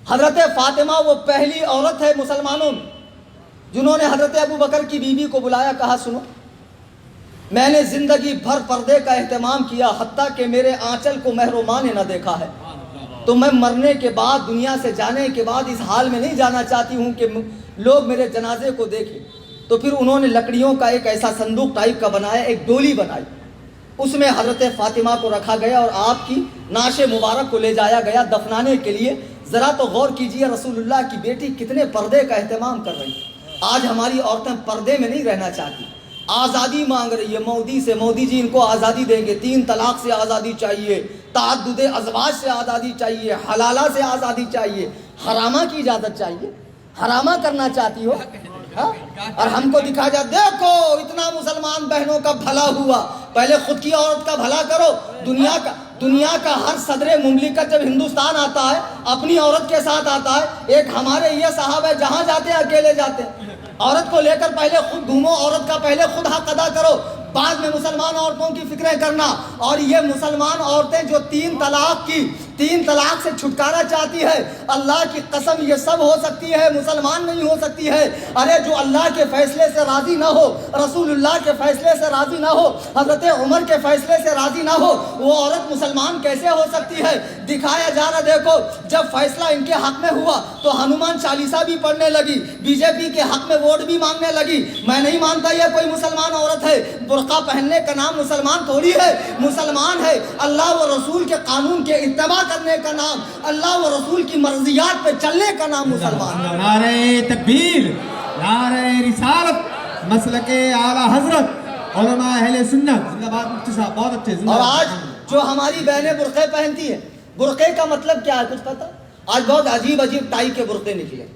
حضرت فاطمہ وہ پہلی عورت ہے مسلمانوں میں جنہوں نے حضرت ابو بکر کی بیوی کو بلایا, کہا سنو میں نے زندگی بھر پردے کا اہتمام کیا, حتیٰ کہ میرے آنچل کو مہر و ماں نے نہ دیکھا ہے, تو میں مرنے کے بعد, دنیا سے جانے کے بعد اس حال میں نہیں جانا چاہتی ہوں کہ لوگ میرے جنازے کو دیکھیں. تو پھر انہوں نے لکڑیوں کا ایک ایسا صندوق ٹائپ کا بنایا, ایک ڈولی بنائی, اس میں حضرت فاطمہ کو رکھا گیا اور آپ کی نعش مبارک کو لے جایا گیا دفنانے کے لیے. ذرا تو غور کیجئے رسول اللہ کی بیٹی کتنے پردے کا اہتمام کر رہی. آج ہماری عورتیں پردے میں نہیں رہنا چاہتی, آزادی مانگ رہی ہے مودی سے. مودی جی ان کو آزادی دیں گے, 3 طلاق سے آزادی چاہیے, تعدد ازواج سے آزادی چاہیے, حلالہ سے آزادی چاہیے, حرامہ کی اجازت چاہیے. حرامہ کرنا چاہتی ہو ہاں؟ اور ہم کو دکھا جائے دیکھو اتنا مسلمان بہنوں کا بھلا ہوا. پہلے خود کی عورت کا بھلا کرو. دنیا کا ہر صدر مملکت جب ہندوستان آتا ہے اپنی عورت کے ساتھ آتا ہے. ایک ہمارے یہ صاحب ہے جہاں جاتے ہیں اکیلے جاتے ہیں. عورت کو لے کر پہلے خود گھومو, عورت کا پہلے خود حق ادا کرو, بعد میں مسلمان عورتوں کی فکریں کرنا. اور یہ مسلمان عورتیں جو 3 طلاق سے چھٹکارا چاہتی ہے, اللہ کی قسم یہ سب ہو سکتی ہے, مسلمان نہیں ہو سکتی ہے. ارے جو اللہ کے فیصلے سے راضی نہ ہو, رسول اللہ کے فیصلے سے راضی نہ ہو, حضرت عمر کے فیصلے سے راضی نہ ہو, وہ عورت مسلمان کیسے ہو سکتی ہے؟ دکھایا جا رہا. دیکھو جب فیصلہ ان کے حق میں ہوا تو ہنومان چالیسا بھی پڑھنے لگی, بی جے پی کے حق میں ووٹ بھی مانگنے لگی. میں نہیں مانتا یہ کوئی مسلمان عورت ہے. برقع پہننے کا نام مسلمان تھوڑی ہے. مسلمان ہے اللہ و رسول کے قانون کے اتباع کرنے کا نام, اللہ و رسول کی مرضیات پہ چلنے کا نام مسلمان. نعرہ تکبیر, نعرہ رسالت, مسلک اعلیٰ حضرت, علماء اہل سنت زندہ باد. مفتی صاحب بہت اچھے. اور آج جو ہماری بہنیں برقعے پہنتی ہیں, برقعے کا مطلب کیا ہے کچھ پتا؟ آج بہت عجیب ٹائی کے برقعے نکلے.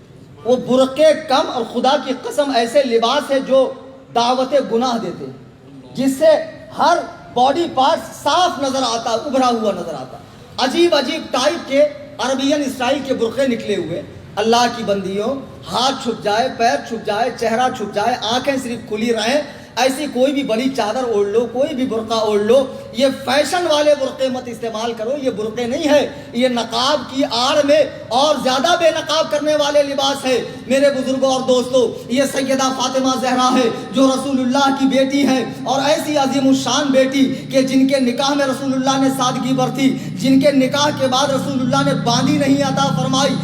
وہ برقعے کم اور خدا کی قسم ایسے لباس ہے جو دعوت گناہ دیتے ہیں, جس سے ہر باڈی پارٹ صاف نظر آتا, ابھرا ہوا نظر آتا. عجیب ٹائپ کے عربین اسٹائل کے برقعے نکلے ہوئے. اللہ کی بندیوں, ہاتھ چھپ جائے, پیر چھپ جائے, چہرہ چھپ جائے, آنکھیں صرف کھلی رہیں, ایسی کوئی بھی بڑی چادر اوڑھ لو, کوئی بھی برقع اوڑھ لو. یہ فیشن والے برقعے مت استعمال کرو, یہ برقعے نہیں ہے, یہ نقاب کی آڑ میں اور زیادہ بے نقاب کرنے والے لباس ہے. میرے بزرگوں اور دوستوں, یہ سیدہ فاطمہ زہرا ہے جو رسول اللہ کی بیٹی ہے, اور ایسی عظیم الشان بیٹی کہ جن کے نکاح میں رسول اللہ نے سادگی برتی, جن کے نکاح کے بعد رسول اللہ نے باندی نہیں عطا فرمائی,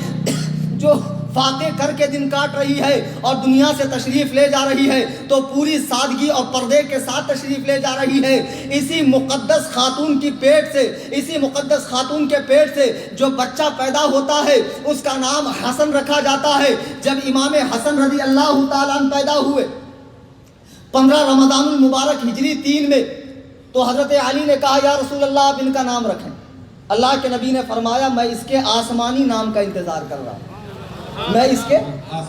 جو فاقے کر کے دن کاٹ رہی ہے اور دنیا سے تشریف لے جا رہی ہے تو پوری سادگی اور پردے کے ساتھ تشریف لے جا رہی ہے. اسی مقدس خاتون کی پیٹ سے, اسی مقدس خاتون کے پیٹ سے جو بچہ پیدا ہوتا ہے اس کا نام حسن رکھا جاتا ہے. جب امام حسن رضی اللہ تعالیٰ عنہ پیدا ہوئے 15 رمضان المبارک ہجری 3 میں, تو حضرت علی نے کہا یا رسول اللہ آپ ان کا نام رکھیں. اللہ کے نبی نے فرمایا میں اس کے آسمانی نام کا انتظار کر رہا ہوں, میں اس کے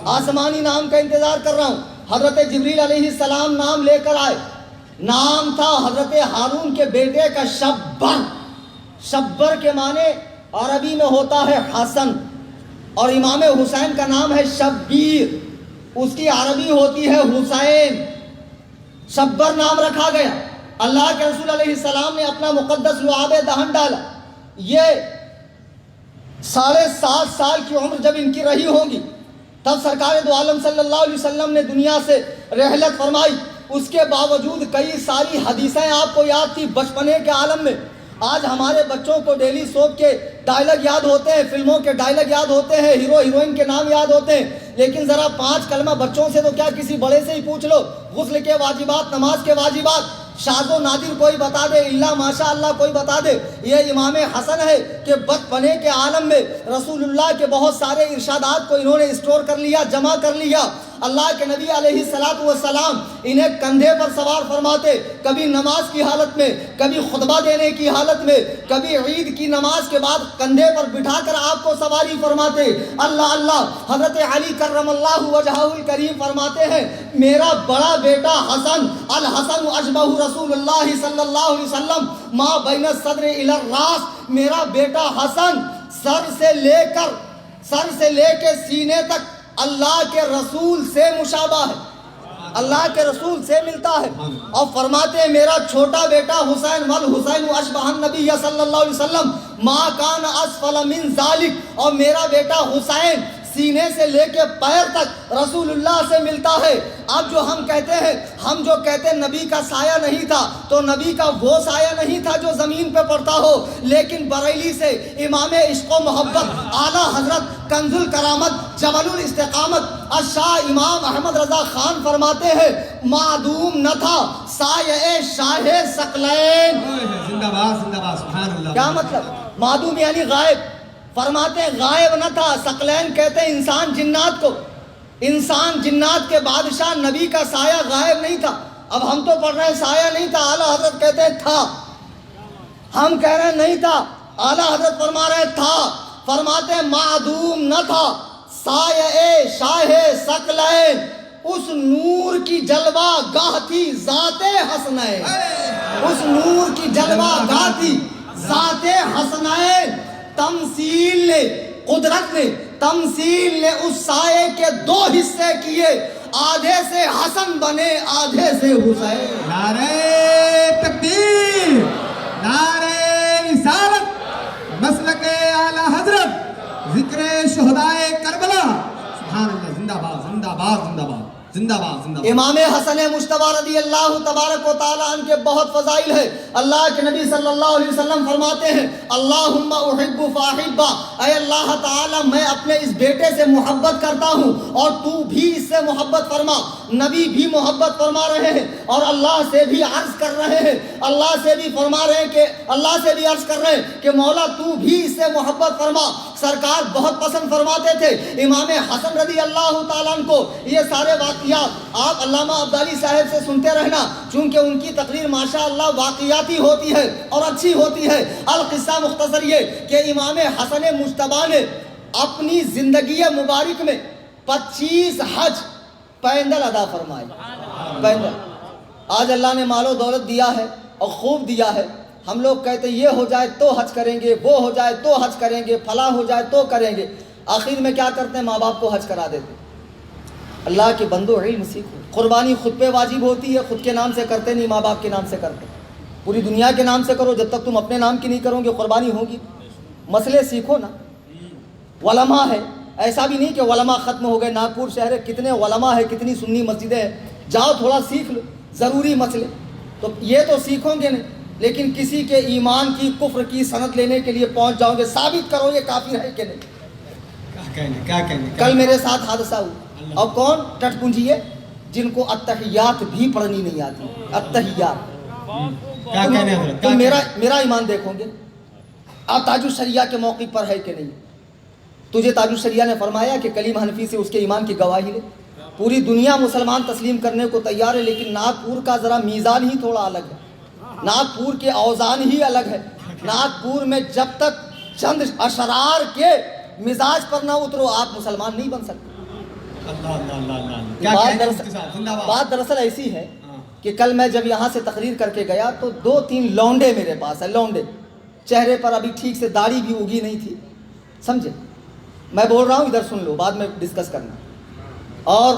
آسمانی نام کا انتظار کر رہا ہوں. حضرت جبریل علیہ السلام نام لے کر آئے. نام تھا حضرت ہارون کے بیٹے کا شبر. شبر کے معنی عربی میں ہوتا ہے حسن, اور امام حسین کا نام ہے شبیر, اس کی عربی ہوتی ہے حسین. شبر نام رکھا گیا. اللہ کے رسول علیہ السلام نے اپنا مقدس لعاب دہن ڈالا. یہ 7.5 سال کی عمر جب ان کی رہی ہوگی تب سرکار دو عالم صلی اللہ علیہ وسلم نے دنیا سے رحلت فرمائی. اس کے باوجود کئی ساری حدیثیں آپ کو یاد تھی بچپنے کے عالم میں. آج ہمارے بچوں کو ڈیلی سوپ کے ڈائلگ یاد ہوتے ہیں, فلموں کے ڈائلگ یاد ہوتے ہیں, ہیرو ہیروئن کے نام یاد ہوتے ہیں, لیکن ذرا 5 کلمہ بچوں سے تو کیا کسی بڑے سے ہی پوچھ لو. غسل کے واجبات, نماز کے واجبات, شاذ و نادر کوئی بتا دے, اللہ ماشاء اللہ کوئی بتا دے. یہ امام حسن ہے کہ بچپنے کے عالم میں رسول اللہ کے بہت سارے ارشادات کو انہوں نے اسٹور کر لیا, جمع کر لیا. اللہ کے نبی علیہ الصلوۃ والسلام انہیں کندھے پر سوار فرماتے, کبھی نماز کی حالت میں, کبھی خطبہ دینے کی حالت میں, کبھی عید کی نماز کے بعد کندھے پر بٹھا کر آپ کو سواری فرماتے. اللہ اللہ. حضرت علی کرم اللہ وجہہ الکریم فرماتے ہیں میرا بڑا بیٹا حسن, الحسن اشبہ رسول اللہ صلی اللہ علیہ وسلم ما بین الصدر الی الراس, میرا بیٹا حسن سر سے لے کے سینے تک اللہ کے رسول سے مشابہ ہے, اللہ کے رسول سے ملتا ہے. اور فرماتے ہیں میرا چھوٹا بیٹا حسین والحسین اشبہ النبی صلی اللہ علیہ وسلم ما کان اسفل من ذالک, اور میرا بیٹا حسین سینے سے لے کے پیر تک رسول اللہ سے ملتا ہے. اب جو ہم کہتے ہیں نبی کا سایہ نہیں تھا, تو نبی کا وہ سایہ نہیں تھا جو زمین پہ پڑتا ہو, لیکن بریلی سے امام عشق و محبت اعلیٰ حضرت کنز الکرامت جبل الاستقامت الشاہ امام احمد رضا خان فرماتے ہیں معدوم نہ تھا سایہ شاہ ثقلین. زندہ باد, زندہ باد, سبحان اللہ. کیا مطلب؟ معدوم یعنی غائب. فرماتے ہیں غائب نہ تھا. ثقلین کہتے ہیں انسان جنات کو. انسان جنات کے بادشاہ نبی کا سایہ غائب نہیں تھا. اب ہم تو پڑھ رہے ہیں سایہ نہیں تھا, اعلیٰ حضرت کہتے ہیں تھا. ہم کہہ رہے ہیں نہیں تھا, اعلیٰ حضرت فرما رہے ہیں تھا. فرماتے ہیں معدوم نہ تھا سایہ شاہ ثقلین, اس نور کی جلوہ گاہ تھی ذات حسنین. اس نور کی جلوہ گاہ تھی ذات حسنین. تمثیل نے, قدرت نے تمثیل نے اس سائے کے دو حصے کیے, آدھے سے حسن بنے آدھے سے حسین. نعرہ تکبیر, نعرہ رسالت, مسلک اعلی حضرت, ذکر شہدائے کربلا. سبحان اللہ, زندہ باد زندہ باد زندہ باد زندہ باد زندہ باد. امام حسن مجتبی رضی اللہ تبارک و تعالیٰ عنہ کے بہت فضائل ہے. اللہ کے نبی صلی اللہ علیہ وسلم فرماتے ہیں اللہم احب فاحبہ, اے اللہ تعالیٰ میں اپنے اس بیٹے سے محبت کرتا ہوں اور تو بھی اس سے محبت فرما. نبی بھی محبت فرما رہے ہیں اور اللہ سے بھی عرض کر رہے ہیں, اللہ سے بھی فرما رہے ہیں کہ اللہ سے بھی عرض کر رہے ہیں کہ مولا تو بھی اس سے محبت فرما. سرکار بہت پسند فرماتے تھے امام حسن رضی اللہ تعالیٰ عنہ کو یہ سارے واقعات آپ علامہ عبدالی صاحب سے سنتے رہنا, چونکہ ان کی تقریر ماشاء اللہ واقعاتی ہوتی ہے اور اچھی ہوتی ہے. القصہ مختصر یہ کہ امام حسن مجتبی نے اپنی زندگی مبارک میں 25 حج پیدل ادا فرمائے. پیدل. آج اللہ نے مال و دولت دیا ہے اور خوب دیا ہے. ہم لوگ کہتے یہ ہو جائے تو حج کریں گے, وہ ہو جائے تو حج کریں گے, فلاں ہو جائے تو کریں گے. آخر میں کیا کرتے ہیں, ماں باپ کو حج کرا دیتے. اللہ کے بندو علم سیکھو. قربانی خود پہ واجب ہوتی ہے, خود کے نام سے کرتے نہیں, ماں باپ کے نام سے کرتے. پوری دنیا کے نام سے کرو, جب تک تم اپنے نام کی نہیں کرو گے قربانی ہوگی. مسئلے سیکھو نا. علماء ہے, ایسا بھی نہیں کہ علماء ختم ہو گئے. ناگپور شہر ہے, کتنے علماء ہے, کتنی سنی مسجدیں ہیں. جاؤ تھوڑا سیکھ لو ضروری مسئلے. تو یہ تو سیکھو گے نہیں, لیکن کسی کے ایمان کی کفر کی سند لینے کے لیے پہنچ جاؤ گے. ثابت کرو یہ کافر ہے کہ نہیں. کیا کہنے کل میرے ساتھ حادثہ ہوا. اور کون ٹٹ پونجی ہے جن کو التحیات بھی پڑھنی نہیں آتی. التحیات کیا کہنے حضرت, تو میرا ایمان دیکھو گے. آپ تاج الشریعہ کے موقع پر ہے کہ نہیں. تجھے تاج الشریعہ نے فرمایا کہ کلیم حنفی سے اس کے ایمان کی گواہی لے. پوری دنیا مسلمان تسلیم کرنے کو تیار ہے, لیکن ناگپور کا ذرا میزان ہی تھوڑا الگ ہے. ناگپور کے اوزان ہی الگ ہے. ناگپور میں جب تک چند اشرار کے مزاج پر نہ اترو آپ مسلمان نہیں بن سکتے. بات دراصل ایسی ہے کہ کل میں جب یہاں سے تقریر کر کے گیا تو 2-3 لونڈے میرے پاس ہے. لونڈے, چہرے پر ابھی ٹھیک سے داڑھی بھی اگی نہیں تھی, سمجھے. میں بول رہا ہوں ادھر سن لو, بعد میں ڈسکس کرنا. اور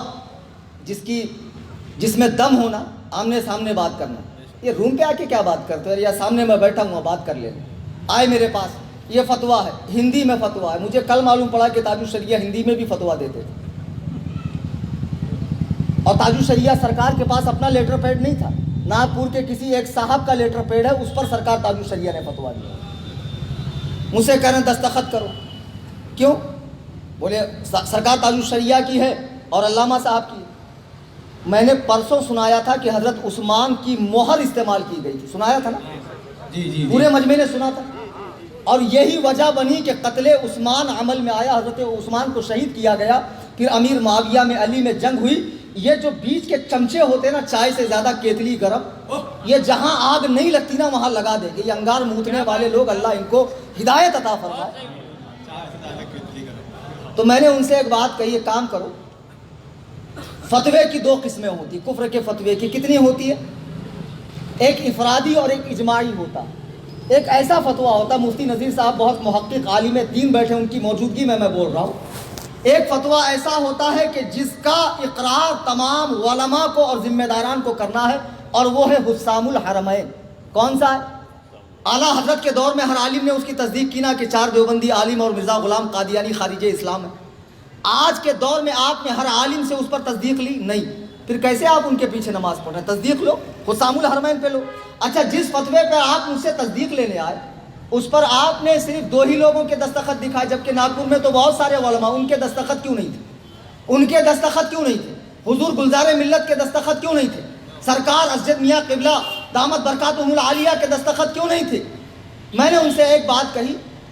جس میں دم ہونا آمنے سامنے بات کرنا. یہ روم پہ آ کے کیا بات کرتے ہو, یا سامنے میں بیٹھا ہوں بات کر لیں. آئے میرے پاس, یہ فتویٰ ہے, ہندی میں فتویٰ ہے. مجھے کل معلوم پڑا کہ تاج الشریعہ ہندی میں بھی فتویٰ دیتے تھے. اور تاج الشریعہ سرکار کے پاس اپنا لیٹر پیڈ نہیں تھا, ناگپور کے کسی ایک صاحب کا لیٹر پیڈ ہے, اس پر سرکار تاج الشریعہ نے فتویٰ دیا. مجھ سے کہہ رہے ہیں دستخط کرو. کیوں؟ بولے سرکار تاج الشریعہ کی ہے اور علامہ صاحب کی. میں نے پرسوں سنایا تھا کہ حضرت عثمان کی مہر استعمال کی گئی تھی, سنایا تھا نا. جی پورے مجمع نے سنا تھا. اور یہی وجہ بنی کہ قتل عثمان عمل میں آیا, حضرت عثمان کو شہید کیا گیا. پھر امیر معاویہ میں علی میں جنگ ہوئی. یہ جو بیچ کے چمچے ہوتے نا, چائے سے زیادہ کیتلی گرم, یہ جہاں آگ نہیں لگتی نا وہاں لگا دیں گے. یہ انگار موتنے والے لوگ, اللہ ان کو ہدایت عطا فرمائے. تو میں نے ان سے ایک بات کہی, ایک کام کرو, فتوے کی 2 قسمیں ہوتی. کفر کے فتوے کی کتنی ہوتی ہے, ایک افرادی اور ایک اجماعی ہوتا. ایک ایسا فتویٰ ہوتا, مفتی نذیر صاحب بہت محقق عالم دین بیٹھے, ان کی موجودگی میں بول رہا ہوں. ایک فتویٰ ایسا ہوتا ہے کہ جس کا اقرار تمام علماء کو اور ذمہ داران کو کرنا ہے, اور وہ ہے حسام الحرمین. کون سا ہے؟ اعلیٰ حضرت کے دور میں ہر عالم نے اس کی تصدیق کی نا کہ 4 دیوبندی عالم اور مرزا غلام قادیانی خارج اسلام ہے. آج کے دور میں آپ نے ہر عالم سے اس پر تصدیق لی نہیں, پھر کیسے آپ ان کے پیچھے نماز پڑھ رہے ہیں؟ تصدیق لو, حسام الحرمین پہ لو. اچھا, جس فتوے پہ آپ مجھ سے تصدیق لینے آئے اس پر آپ نے صرف 2 ہی لوگوں کے دستخط دکھائے, جبکہ ناگپور میں تو بہت سارے علماء, ان کے دستخط کیوں نہیں تھے؟ ان کے دستخط کیوں نہیں تھے؟ حضور گلزار ملت کے دستخط کیوں نہیں تھے؟ سرکار اسجد میاں قبلہ دامت برکاتہم العالیہ کے دستخط کیوں نہیں تھے؟ میں نے ان سے ایک بات کہی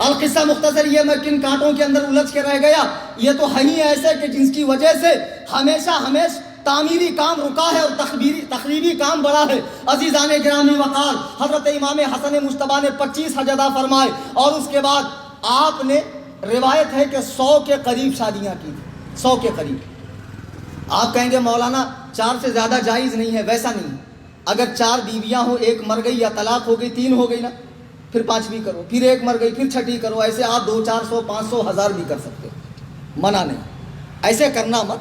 القصہ مختصر یہ میں کن کانٹوں کے اندر الجھ کے رہ گیا، یہ تو ہے ہی ایسے کہ جس کی وجہ سے ہمیشہ تعمیری کام رکا ہے اور تخریبی کام بڑا ہے۔ عزیزان گرامی وقار، حضرت امام حسن مجتبیٰ نے 25 حج ادا فرمائے اور اس کے بعد آپ نے روایت ہے کہ 100 کے قریب شادیاں کی، 100 کے قریب۔ آپ کہیں گے مولانا 4 سے زیادہ جائز نہیں ہے، ویسا نہیں ہے۔ اگر 4 بیویاں ہوں، ایک مر گئی یا طلاق ہو گئی، 3 ہو گئی نا، پھر 5ویں کرو، پھر ایک مر گئی، پھر 6ٹھی کرو، ایسے آپ 200 400 500 1000 بھی کر سکتے ہو، منع نہیں، ایسے کرنا مت،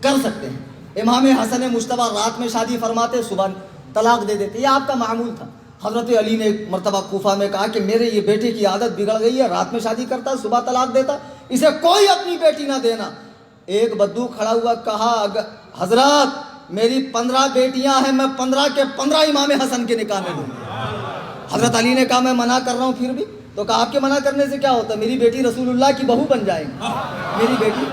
کر سکتے ہیں۔ امام حسن مجتبیٰ رات میں شادی فرماتے، صبح طلاق دے دیتے، یہ آپ کا معمول تھا۔ حضرت علی نے ایک مرتبہ کوفہ میں کہا کہ میرے یہ بیٹے کی عادت بگڑ گئی ہے، رات میں شادی کرتا، صبح طلاق دیتا، اسے کوئی اپنی بیٹی نہ دینا۔ ایک بدو کھڑا ہوا، کہا حضرات میری 15 بیٹیاں ہیں، میں 15 کے 15 امام حسن کے نکاح میں دوں۔ حضرت علی نے کہا میں منع کر رہا ہوں، پھر بھی تو کہا آپ کے منع کرنے سے کیا ہوتا ہے، میری بیٹی رسول اللہ کی بہو بن جائے گی، میری بیٹی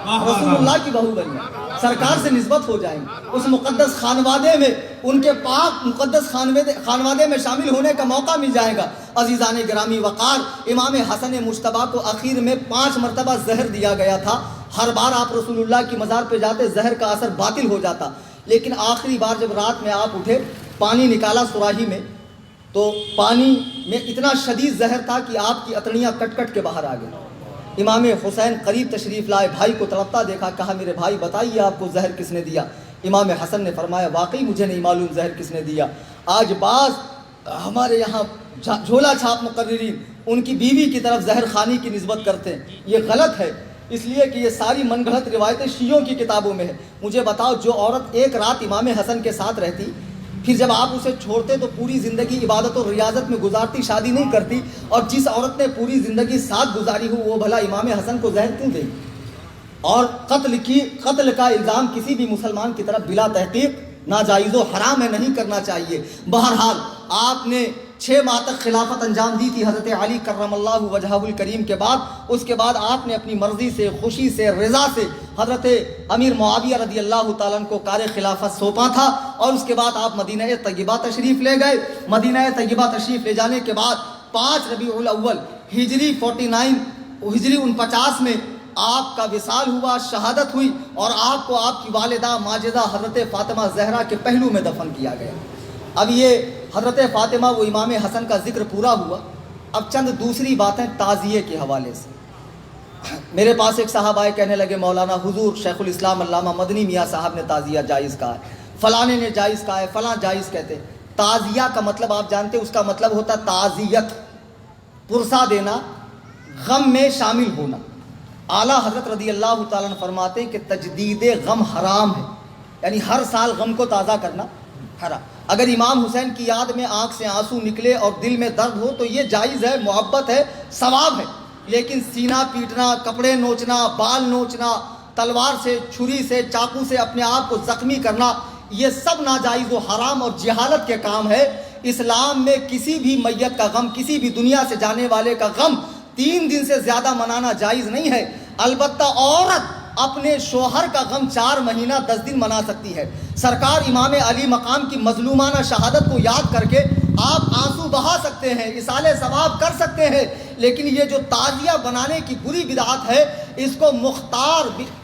رسول اللہ کی بہو بن جائے، سرکار سے نسبت ہو جائیں گے، اس مقدس خانوادے میں، ان کے پاک مقدس خانوادے میں شامل ہونے کا موقع مل جائے گا۔ عزیزان گرامی وقار، امام حسن مجتبیٰ کو اخیر میں 5 مرتبہ زہر دیا گیا تھا۔ ہر بار آپ رسول اللہ کی مزار پہ جاتے، زہر کا اثر باطل ہو جاتا، لیکن آخری بار جب رات میں آپ اٹھے، پانی نکالا سراہی میں، تو پانی میں اتنا شدید زہر تھا کہ آپ کی اتڑیاں کٹ کٹ کے باہر آ گئی۔ امام حسین قریب تشریف لائے، بھائی کو تڑپتا دیکھا، کہا میرے بھائی بتائیے آپ کو زہر کس نے دیا؟ امام حسن نے فرمایا واقعی مجھے نہیں معلوم زہر کس نے دیا۔ آج بعض ہمارے یہاں جھولا چھاپ مقررین ان کی بیوی کی طرف زہر خانی کی نسبت کرتے ہیں، یہ غلط ہے، اس لیے کہ یہ ساری من گھڑت روایتیں شیعوں کی کتابوں میں ہے۔ مجھے بتاؤ، جو عورت ایک رات امام حسن کے ساتھ رہتی، پھر جب آپ اسے چھوڑتے تو پوری زندگی عبادت و ریاضت میں گزارتی، شادی نہیں کرتی، اور جس عورت نے پوری زندگی ساتھ گزاری ہو وہ بھلا امام حسن کو زہر کیوں دے گی؟ اور قتل کا الزام کسی بھی مسلمان کی طرف بلا تحقیق ناجائز و حرام ہے، نہیں کرنا چاہیے۔ بہرحال آپ نے 6 ماہ تک خلافت انجام دی تھی حضرت علی کرم اللہ وجہہ الکریم کے بعد۔ اس کے بعد آپ نے اپنی مرضی سے، خوشی سے، رضا سے حضرت امیر معاویہ رضی اللہ تعالیٰ عنہ کو کار خلافت سونپا تھا، اور اس کے بعد آپ مدینہ طیبہ تشریف لے گئے۔ مدینہ طیبہ تشریف لے جانے کے بعد 5 ربیع الاول ہجری 49 میں آپ کا وصال ہوا، شہادت ہوئی، اور آپ کو آپ کی والدہ ماجدہ حضرت فاطمہ زہرا کے پہلو میں دفن کیا گیا۔ اب یہ حضرت فاطمہ و امام حسن کا ذکر پورا ہوا، اب چند دوسری باتیں تعزیے کے حوالے سے۔ میرے پاس ایک صاحب آئے، کہنے لگے مولانا حضور شیخ الاسلام علامہ مدنی میاں صاحب نے تعزیہ جائز کہا ہے، فلانے نے جائز کہا ہے، فلاں جائز کہتے۔ تعزیہ کا مطلب آپ جانتے ہیں، اس کا مطلب ہوتا ہے تعزیت، پرسہ دینا، غم میں شامل ہونا۔ اعلیٰ حضرت رضی اللہ تعالیٰ عنہ فرماتے ہیں کہ تجدید غم حرام ہے، یعنی ہر سال غم کو تازہ کرنا حرام۔ اگر امام حسین کی یاد میں آنکھ سے آنسو نکلے اور دل میں درد ہو تو یہ جائز ہے، محبت ہے، ثواب ہے، لیکن سینہ پیٹنا، کپڑے نوچنا، بال نوچنا، تلوار سے، چھری سے، چاقو سے اپنے آپ کو زخمی کرنا، یہ سب ناجائز و حرام اور جہالت کے کام ہے۔ اسلام میں کسی بھی میت کا غم، کسی بھی دنیا سے جانے والے کا غم 3 دن سے زیادہ منانا جائز نہیں ہے۔ البتہ عورت اپنے شوہر کا غم 4 مہینہ 10 دن منا سکتی ہے۔ سرکار امام علی مقام کی مظلومانہ شہادت کو یاد کر کے آپ آنسو بہا سکتے ہیں، اصالہ ثواب کر سکتے ہیں، لیکن یہ جو تعزیہ بنانے کی بری بدعت ہے، اس کو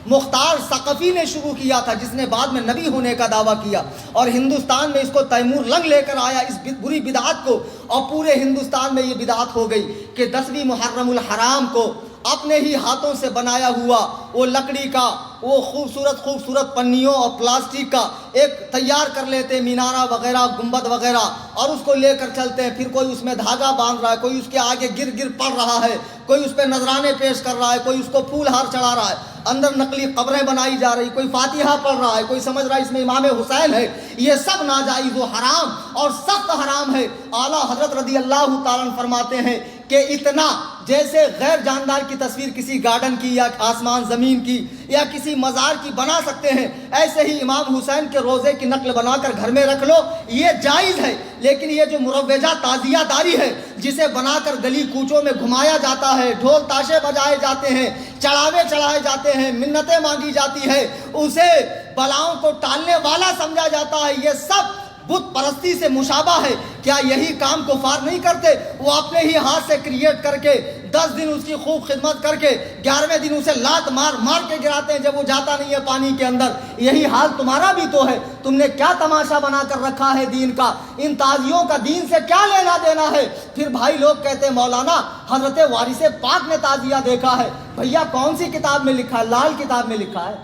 مختار ثقفی نے شروع کیا تھا، جس نے بعد میں نبی ہونے کا دعویٰ کیا، اور ہندوستان میں اس کو تیمور لنگ لے کر آیا اس بری بدعت کو، اور پورے ہندوستان میں یہ بدعت ہو گئی کہ 10ویں محرم الحرام کو اپنے ہی ہاتھوں سے بنایا ہوا وہ لکڑی کا وہ خوبصورت پنیوں اور پلاسٹک کا ایک تیار کر لیتے، مینارہ وغیرہ، گنبد وغیرہ، اور اس کو لے کر چلتے ہیں۔ پھر کوئی اس میں دھاگا باندھ رہا ہے، کوئی اس کے آگے گر پڑ رہا ہے، کوئی اس پہ نذرانے پیش کر رہا ہے، کوئی اس کو پھول ہار چڑھا رہا ہے، اندر نقلی قبریں بنائی جا رہی، کوئی فاتحہ پڑھ رہا ہے، کوئی سمجھ رہا ہے اس میں امام حسین ہے۔ یہ سب ناجائز و حرام اور سخت حرام ہے۔ اعلیٰ حضرت رضی اللہ تعالیٰ عنہ فرماتے ہیں کہ اتنا جیسے غیر جاندار کی تصویر کسی گارڈن کی یا آسمان زمین کی یا کسی مزار کی بنا سکتے ہیں، ایسے ہی امام حسین کے روزے کی نقل بنا کر گھر میں رکھ لو، یہ جائز ہے۔ لیکن یہ جو مروجہ تعزیہ داری ہے، جسے بنا کر گلی کوچوں میں گھمایا جاتا ہے، ڈھول تاشے بجائے جاتے ہیں، چڑھاوے چڑھائے جاتے ہیں، منتیں مانگی جاتی ہے، اسے بلاؤں کو ٹالنے والا سمجھا جاتا ہے، یہ سب بت پرستی سے مشابہ ہے کہ کیا یہی کام کفار نہیں کرتے؟ وہ اپنے ہی ہاتھ سے کریٹ کر کے 10 دن اس کی خوب خدمت کر کے 11ویں دن اسے لات مار مار کے گراتے ہیں جب وہ جاتا نہیں ہے پانی کے اندر۔ یہی حال تمہارا بھی تو ہے۔ تم نے کیا تماشا بنا کر رکھا ہے دین کا؟ ان تازیوں کا دین سے کیا لینا دینا ہے؟ پھر بھائی لوگ کہتے ہیں مولانا حضرت وارث پاک نے تعزیہ دیکھا ہے۔ بھیا کون سی کتاب میں لکھا ہے؟ لال کتاب میں لکھا ہے۔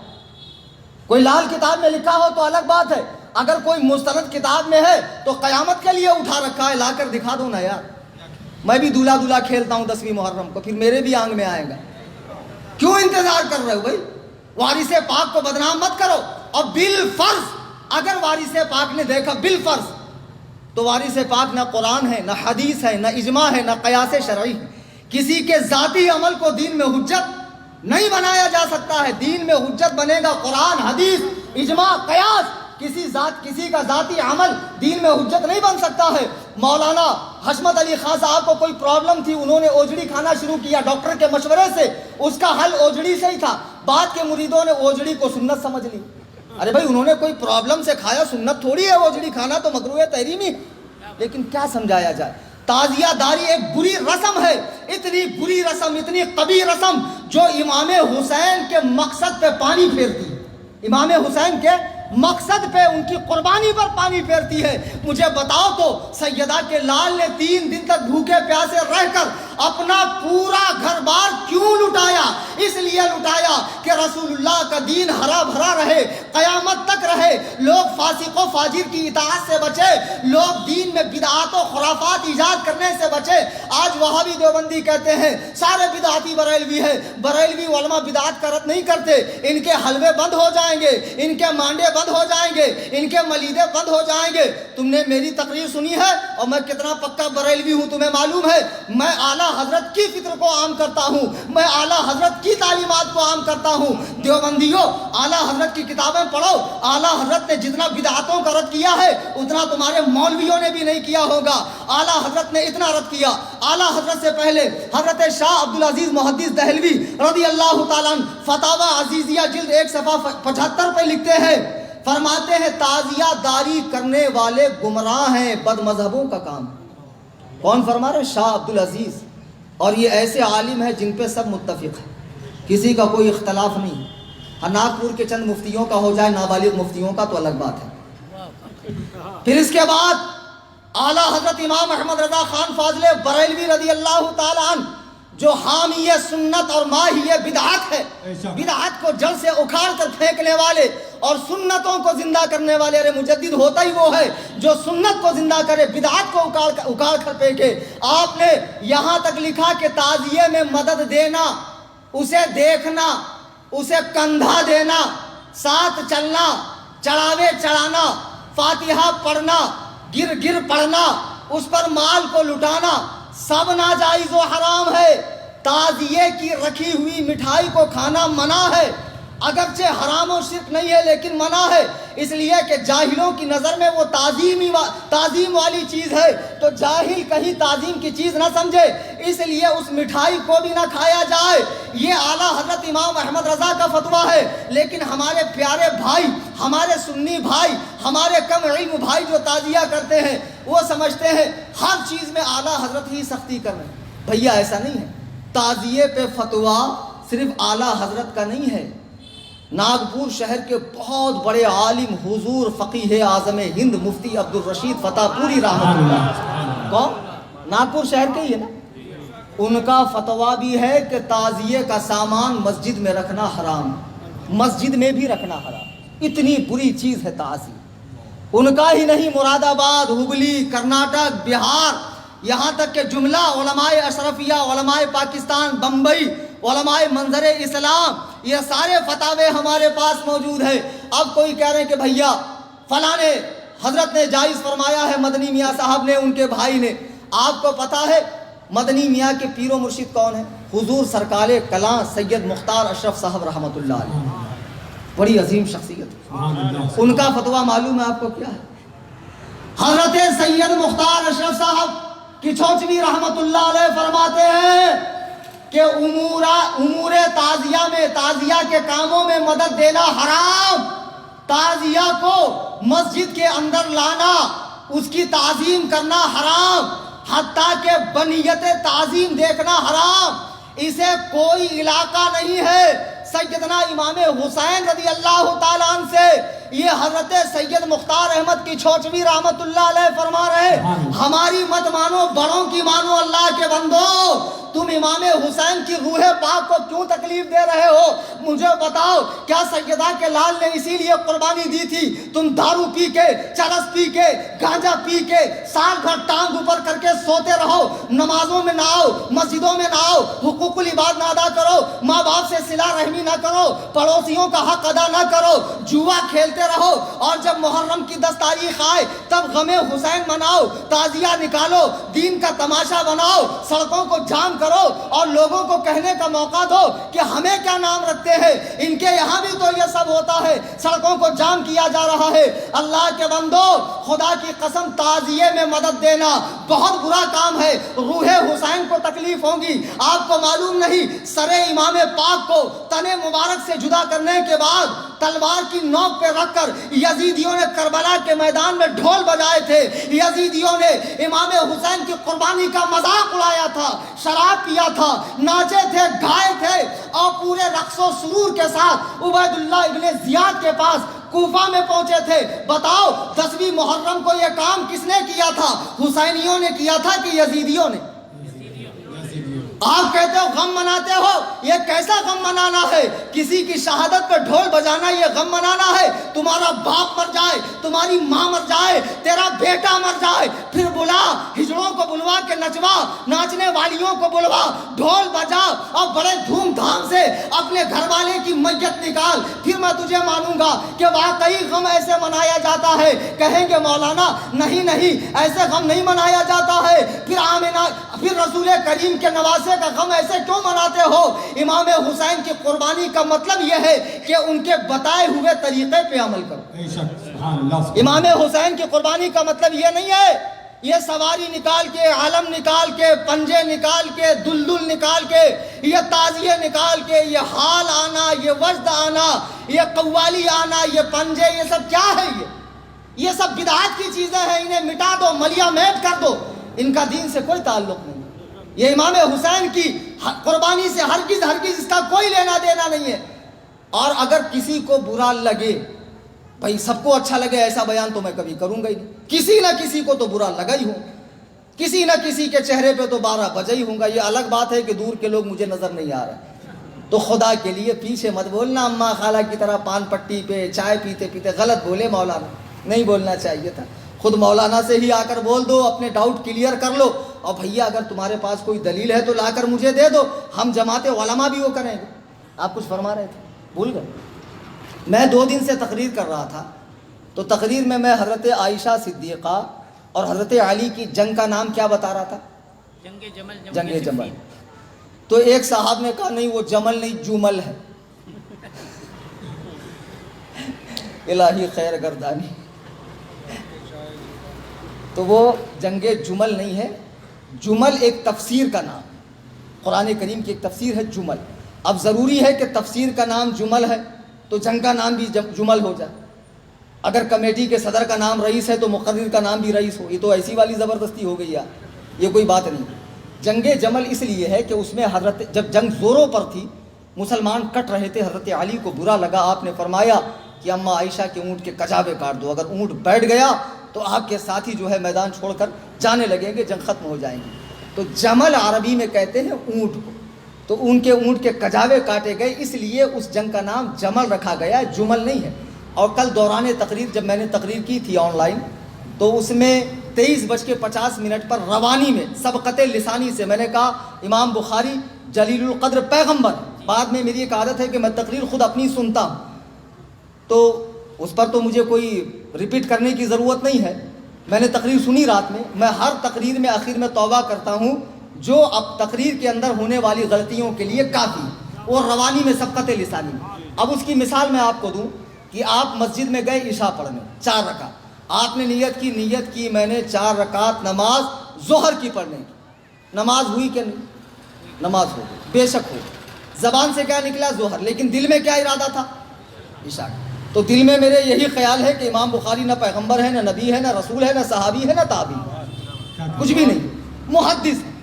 کوئی لال کتاب میں لکھا ہو تو الگ بات ہے، اگر کوئی مستند کتاب میں ہے تو قیامت کے لیے اٹھا رکھا ہے، لا کر دکھا دو نا یار۔ میں بھی دولہا دولہا کھیلتا ہوں 10ویں محرم کو، پھر میرے بھی آنگ میں آئے گا۔ کیوں انتظار کر رہے ہو بھائی؟ وارث پاک کو بدنام مت کرو۔ اور بالفرض اگر وارث پاک نے دیکھا بالفرض، تو وارث پاک نہ قرآن ہے، نہ حدیث ہے، نہ اجماع ہے، نہ قیاس شرعی ہے۔ کسی کے ذاتی عمل کو دین میں حجت نہیں بنایا جا سکتا ہے۔ دین میں حجت بنے گا قرآن، حدیث، اجماع، قیاس۔ کسی کا ذاتی عمل دین میں حجت نہیں بن سکتا ہے۔ مولانا حشمت علی خان صاحب کو کوئی پرابلم تھی، انہوں نے اوجڑی کھانا شروع کیا ڈاکٹر کے مشورے سے، اس کا حل اوجڑی سے ہی تھا۔ بعد کے مریدوں نے اوجڑی کو سنت سمجھ لی۔ ارے بھائی انہوں نے کوئی پرابلم سے کھایا، سنت تھوڑی ہے اوجڑی کھانا، تو مکروہ تحریمی۔ لیکن کیا سمجھایا جائے؟ تعزیہ داری ایک بری رسم ہے، اتنی بری رسم، اتنی قبیح رسم جو امام حسین کے مقصد پہ پانی پھیرتی ہے۔ امام حسین کے مقصد پہ، ان کی قربانی پر پانی پھیرتی ہے۔ مجھے بتاؤ تو سیدہ کے لال نے 3 دن تک بھوکے پیاسے رہ کر اپنا پورا گھر بار کیوں لٹایا؟ اس لیے لٹایا کہ رسول اللہ کا دین ہرا بھرا رہے، قیامت تک رہے، لوگ فاسق و فاجر کی اطاعت سے بچے، لوگ دین میں بدعات و خرافات ایجاد کرنے سے بچے۔ آج وہابی دیوبندی کہتے ہیں سارے بدعاتی بریلوی ہیں، بریلوی علماء بدعات کا رد نہیں کرتے، ان کے حلوے بند ہو جائیں گے، ان کے مانڈے بند ہو جائیں گے، ان کے ملیدے بند ہو جائیں گے۔ تم نے میری تقریر سنی ہے اور میں کتنا پکا بریلوی ہوں تمہیں معلوم ہے۔ میں اعلیٰ حضرت کی فکر کو عام کرتا ہوں، میں اعلیٰ حضرت کی تعلیمات کو عام کرتا ہوں۔ دیوبندیوں اعلیٰ حضرت کی کتابیں پڑھو، اعلیٰ حضرت نے جتنا بدعاتوں کا رد کیا ہے اتنا تمہارے مولویوں نے بھی نہیں کیا ہوگا۔ اعلیٰ حضرت نے اتنا رد کیا۔ اعلیٰ حضرت سے پہلے حضرت شاہ عبدالعزیز محدث دہلوی رضی اللہ تعالیٰ عنہ فتاوی عزیزیہ جلد 1 صفحہ 75 پہ لکھتے ہیں، فرماتے ہیں تعزیہ داری کرنے والے گمراہ ہیں، بد مذہبوں کا کام۔ کون فرما رہے؟ شاہ عبدالعزیز۔ اور یہ ایسے عالم ہیں جن پہ سب متفق ہیں، کسی کا کوئی اختلاف نہیں۔ ناگپور کے چند مفتیوں کا ہو جائے، نابالغ مفتیوں کا تو الگ بات ہے۔ پھر اس کے بعد اعلیٰ حضرت امام احمد رضا خان فاضل بریلوی رضی اللہ تعالیٰ عنہ جو حامی سنت اور ماہی بدعات ہے، بدعات کو جڑ سے اکھاڑ کر پھینکنے والے اور سنتوں کو زندہ کرنے والے۔ ارے مجدد ہوتا ہی وہ ہے جو سنت کو زندہ کرے، بدعات کو اکھاڑ کر پھینکے۔ آپ نے یہاں تک لکھا کہ تعزیے میں مدد دینا، اسے دیکھنا، اسے کندھا دینا، ساتھ چلنا، چڑھاوے چڑھانا، فاتحہ پڑھنا، گر پڑھنا، اس پر مال کو لٹانا، سب ناجائز و حرام ہے۔ تعزیے کی رکھی ہوئی مٹھائی کو کھانا منع ہے، اگرچہ حرام و شرک نہیں ہے لیکن منع ہے، اس لیے کہ جاہلوں کی نظر میں وہ تعظیم والی چیز ہے، تو جاہل کہیں تعظیم کی چیز نہ سمجھے، اس لیے اس مٹھائی کو بھی نہ کھایا جائے۔ یہ اعلیٰ حضرت امام احمد رضا کا فتویٰ ہے، لیکن ہمارے پیارے بھائی، ہمارے سنی بھائی، ہمارے کم علم بھائی جو تعزیہ کرتے ہیں وہ سمجھتے ہیں ہر چیز میں اعلیٰ حضرت ہی سختی کر رہے ہیں۔ بھیا ایسا نہیں ہے، تعزیے پہ فتویٰ صرف اعلیٰ حضرت کا نہیں ہے۔ ناگپور شہر کے بہت بڑے عالم حضور فقیہ اعظم ہند مفتی عبدالرشید فتح پوری رحمۃ اللہ، کون؟ ناگپور شہر کے ہی ہے نا، ان کا فتویٰ بھی ہے کہ تعزیے کا سامان مسجد میں رکھنا حرام، مسجد میں بھی رکھنا حرام، اتنی بری چیز ہے تعزیہ۔ ان کا ہی نہیں، مراد آباد، ہبلی، کرناٹک، بہار، یہاں تک کہ جملہ علماء اشرفیہ، علماء پاکستان، بمبئی، علماء منظر اسلام، یہ سارے فتاوے ہمارے پاس موجود ہیں۔ اب کوئی کہہ رہے ہیں کہ بھیا فلاں حضرت نے جائز فرمایا ہے، مدنی میاں صاحب نے، ان کے بھائی نے۔ آپ کو پتا ہے مدنی میاں کے پیر و مرشد کون ہیں؟ حضور سرکار کلاں سید مختار اشرف صاحب رحمۃ اللہ علیہ، بڑی عظیم شخصیت۔ ان کا فتویٰ معلوم ہے آپ کو کیا ہے؟ حضرت سید مختار اشرف صاحب کی چھوچوی رحمۃ اللہ علیہ فرماتے ہیں کہ امور تعزیہ میں، تعزیہ کے کاموں میں مدد دینا حرام، تعزیہ کو مسجد کے اندر لانا، اس کی تعظیم کرنا حرام، حتیٰ کہ بنیت تعظیم دیکھنا حرام، اسے کوئی علاقہ نہیں ہے۔ سیدنا امام حسین رضی اللہ تعالیٰ عنہ سے یہ حضرت سید مختار احمد کی چھوٹوی رحمت اللہ علیہ فرما رہے، ہماری مت مانو، بڑوں کی مانو اللہ کے بندو، تم امام حسین کی روح پاک کو کیوں تکلیف دے رہے ہو؟ مجھے بتاؤ، کیا سیدہ کے لال نے اسی لیے قربانی دی تھی تم دارو پی کے، چرس پی کے، گانجا پی کے سال بھر ٹانگ اوپر کر کے سوتے رہو، نمازوں میں نہ آؤ، مسجدوں میں نہ آؤ، حقوق العباد نہ ادا کرو، ماں باپ سے صلہ رحمی نہ کرو، پڑوسیوں کا حق ادا نہ کرو، جوا کھیلتے رہو، اور جب محرم کی 10 تاریخ آئے تب غم حسین مناؤ، تعزیہ نکالو، دین کا تماشا بناؤ، سڑکوں کو جام کرو اور لوگوں کو کہنے کا موقع دو کہ ہمیں کیا نام رکھتے ہیں، ان کے یہاں بھی تو یہ سب ہوتا ہے، سڑکوں کو جام کیا جا رہا ہے۔ اللہ کے بندو، خدا کی قسم تعزیے میں مدد دینا بہت برا کام ہے، روح حسین کو تکلیف ہوگی۔ آپ کو معلوم نہیں، سر امام پاک کو تن مبارک سے جدا کرنے کے بعد تلوار کی نوک پہ رکھ کر یزیدیوں نے کربلا کے میدان میں ڈھول بجائے تھے، یزیدیوں نے امام حسین کی قربانی کا مذاق اڑایا تھا، شراب پیا تھا، ناچے تھے، گائے تھے، اور پورے رقص و سرور کے ساتھ عبید اللہ ابن زیاد کے پاس کوفہ میں پہنچے تھے۔ بتاؤ 10ویں محرم کو یہ کام کس نے کیا تھا؟ حسینیوں نے کیا تھا کہ یزیدیوں نے؟ آپ کہتے ہو غم مناتے ہو، یہ کیسا غم منانا ہے؟ کسی کی شہادت پہ ڈھول بجانا یہ غم منانا ہے؟ تمہارا باپ مر جائے، تمہاری ماں مر جائے، تیرا بیٹا مر جائے، پھر بلا، ہجڑوں کو بلوا کے نچوا، ناچنے والیوں کو بلوا، ڈھول بجا اور بڑے دھوم دھام سے اپنے گھر والے کی میت نکال، پھر میں تجھے مانوں گا کہ واقعی غم ایسے منایا جاتا ہے۔ کہیں گے مولانا نہیں نہیں، ایسے غم نہیں منایا جاتا ہے، پھر رسول کریم کے نواسے کا غم ایسے کیوں مناتے ہو؟ امام حسین کی قربانی کا مطلب یہ ہے کہ ان کے بتائے ہوئے طریقے پہ عمل کرو۔ امام حسین کی قربانی کا مطلب یہ نہیں ہے یہ سواری نکال کے، علم نکال کے، پنجے نکال کے، دلدل نکال کے، یہ تعزیے نکال کے، یہ حال آنا، یہ وجد آنا، یہ قوالی آنا، یہ پنجے، یہ سب کیا ہے؟ یہ سب بدعات کی چیزیں ہیں، انہیں مٹا دو، ملیا میٹ کر دو، ان کا دین سے کوئی تعلق نہیں۔ یہ امام حسین کی قربانی سے ہرگز ہرگز اس کا کوئی لینا دینا نہیں ہے۔ اور اگر کسی کو برا لگے، بھائی سب کو اچھا لگے ایسا بیان تو میں کبھی کروں گا ہی نہیں، کسی نہ کسی کو تو برا لگا ہی ہوں، کسی نہ کسی کے چہرے پہ تو 12 بجا ہی ہوں گا۔ یہ الگ بات ہے کہ دور کے لوگ مجھے نظر نہیں آ رہے، تو خدا کے لیے پیچھے مت بولنا اماں خالہ کی طرح پان پٹی پہ چائے پیتے پیتے غلط بولے مولانا، نہیں بولنا چاہیے تھا۔ خود مولانا سے ہی آ کر بول دو، اپنے ڈاؤٹ کلیئر کر لو، اور بھیا اگر تمہارے پاس کوئی دلیل ہے تو لا کر مجھے دے دو، ہم جماعت علماء بھی وہ کریں گے۔ آپ کچھ فرما رہے تھے، بھول گئے؟ میں 2 دن سے تقریر کر رہا تھا، تو تقریر میں حضرت عائشہ صدیقہ اور حضرت علی کی جنگ کا نام کیا بتا رہا تھا؟ جنگ جمل۔ تو ایک صاحب نے کہا نہیں وہ جمل نہیں جمل ہے۔ الہی خیر گردانی، تو وہ جنگ جمل نہیں ہے، جمل ایک تفسیر کا نام، قرآن کریم کی ایک تفسیر ہے جمل۔ اب ضروری ہے کہ تفسیر کا نام جمل ہے تو جنگ کا نام بھی جمل ہو جائے، اگر کمیٹی کے صدر کا نام رئیس ہے تو مقرر کا نام بھی رئیس ہو، یہ تو ایسی والی زبردستی ہو گئی یار، یہ کوئی بات نہیں۔ جنگ جمل اس لیے ہے کہ اس میں جب جنگ زوروں پر تھی، مسلمان کٹ رہے تھے، حضرت علی کو برا لگا، آپ نے فرمایا کہ اماں عائشہ کے اونٹ کے کجاوے کاٹ دو، اگر اونٹ بیٹھ گیا تو آپ کے ساتھی جو ہے میدان چھوڑ کر جانے لگیں گے، جنگ ختم ہو جائیں گی۔ تو جمل عربی میں کہتے ہیں اونٹ کو، تو ان کے اونٹ کے کجاوے کاٹے گئے، اس لیے اس جنگ کا نام جمل رکھا گیا، جمل نہیں ہے۔ اور کل دوران تقریر جب میں نے تقریر کی تھی آن لائن، تو اس میں 23:50 پر روانی میں سبقت لسانی سے میں نے کہا امام بخاری جلیل القدر پیغمبر، بعد میں میری ایک عادت ہے کہ میں تقریر خود اپنی سنتا ہوں، تو اس پر تو مجھے کوئی ریپیٹ کرنے کی ضرورت نہیں ہے، میں نے تقریر سنی رات میں ہر تقریر میں آخر میں توبہ کرتا ہوں جو اب تقریر کے اندر ہونے والی غلطیوں کے لیے کافی، اور روانی میں سبقت لسانی میں۔ اب اس کی مثال میں آپ کو دوں کہ آپ مسجد میں گئے عشاء پڑھنے 4 رکعت، آپ نے نیت کی میں نے 4 رکعت نماز ظہر کی پڑھنے کی، نماز ہوئی کہ نہیں؟ نماز ہو گئی، بے شک ہو گئی، زبان سے کیا نکلا؟ ظہر، لیکن دل میں کیا ارادہ تھا؟ عشاء۔ تو دل میں میرے یہی خیال ہے کہ امام بخاری نہ پیغمبر ہے، نہ نبی ہے، نہ رسول ہے، نہ صحابی ہے، نہ تابعی، کچھ بھی نہیں، محدث ہے۔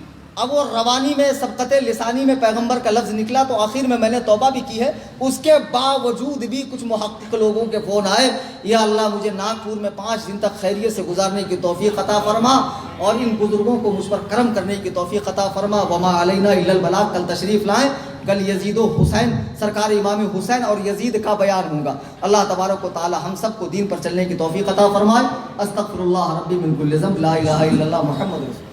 اب وہ روانی میں سبقت لسانی میں پیغمبر کا لفظ نکلا تو آخر میں نے توبہ بھی کی ہے، اس کے باوجود بھی کچھ محقق لوگوں کے فون آئے، یا اللہ مجھے ناگپور میں 5 دن تک خیریت سے گزارنے کی توفیق عطا فرما، اور ان بزرگوں کو مجھ پر کرم کرنے کی توفیق عطا فرما۔ وما علینا الا البلاغ، کل تشریف لائیں، کل یزید و حسین، سرکار امام حسین اور یزید کا بیان ہوگا۔ اللہ تبارک و تعالی ہم سب کو دین پر چلنے کی توفیق عطا فرمائے۔ استغفر اللہ ربی من کل ذنب، لا الہ الا اللہ محمد رسول اللہ۔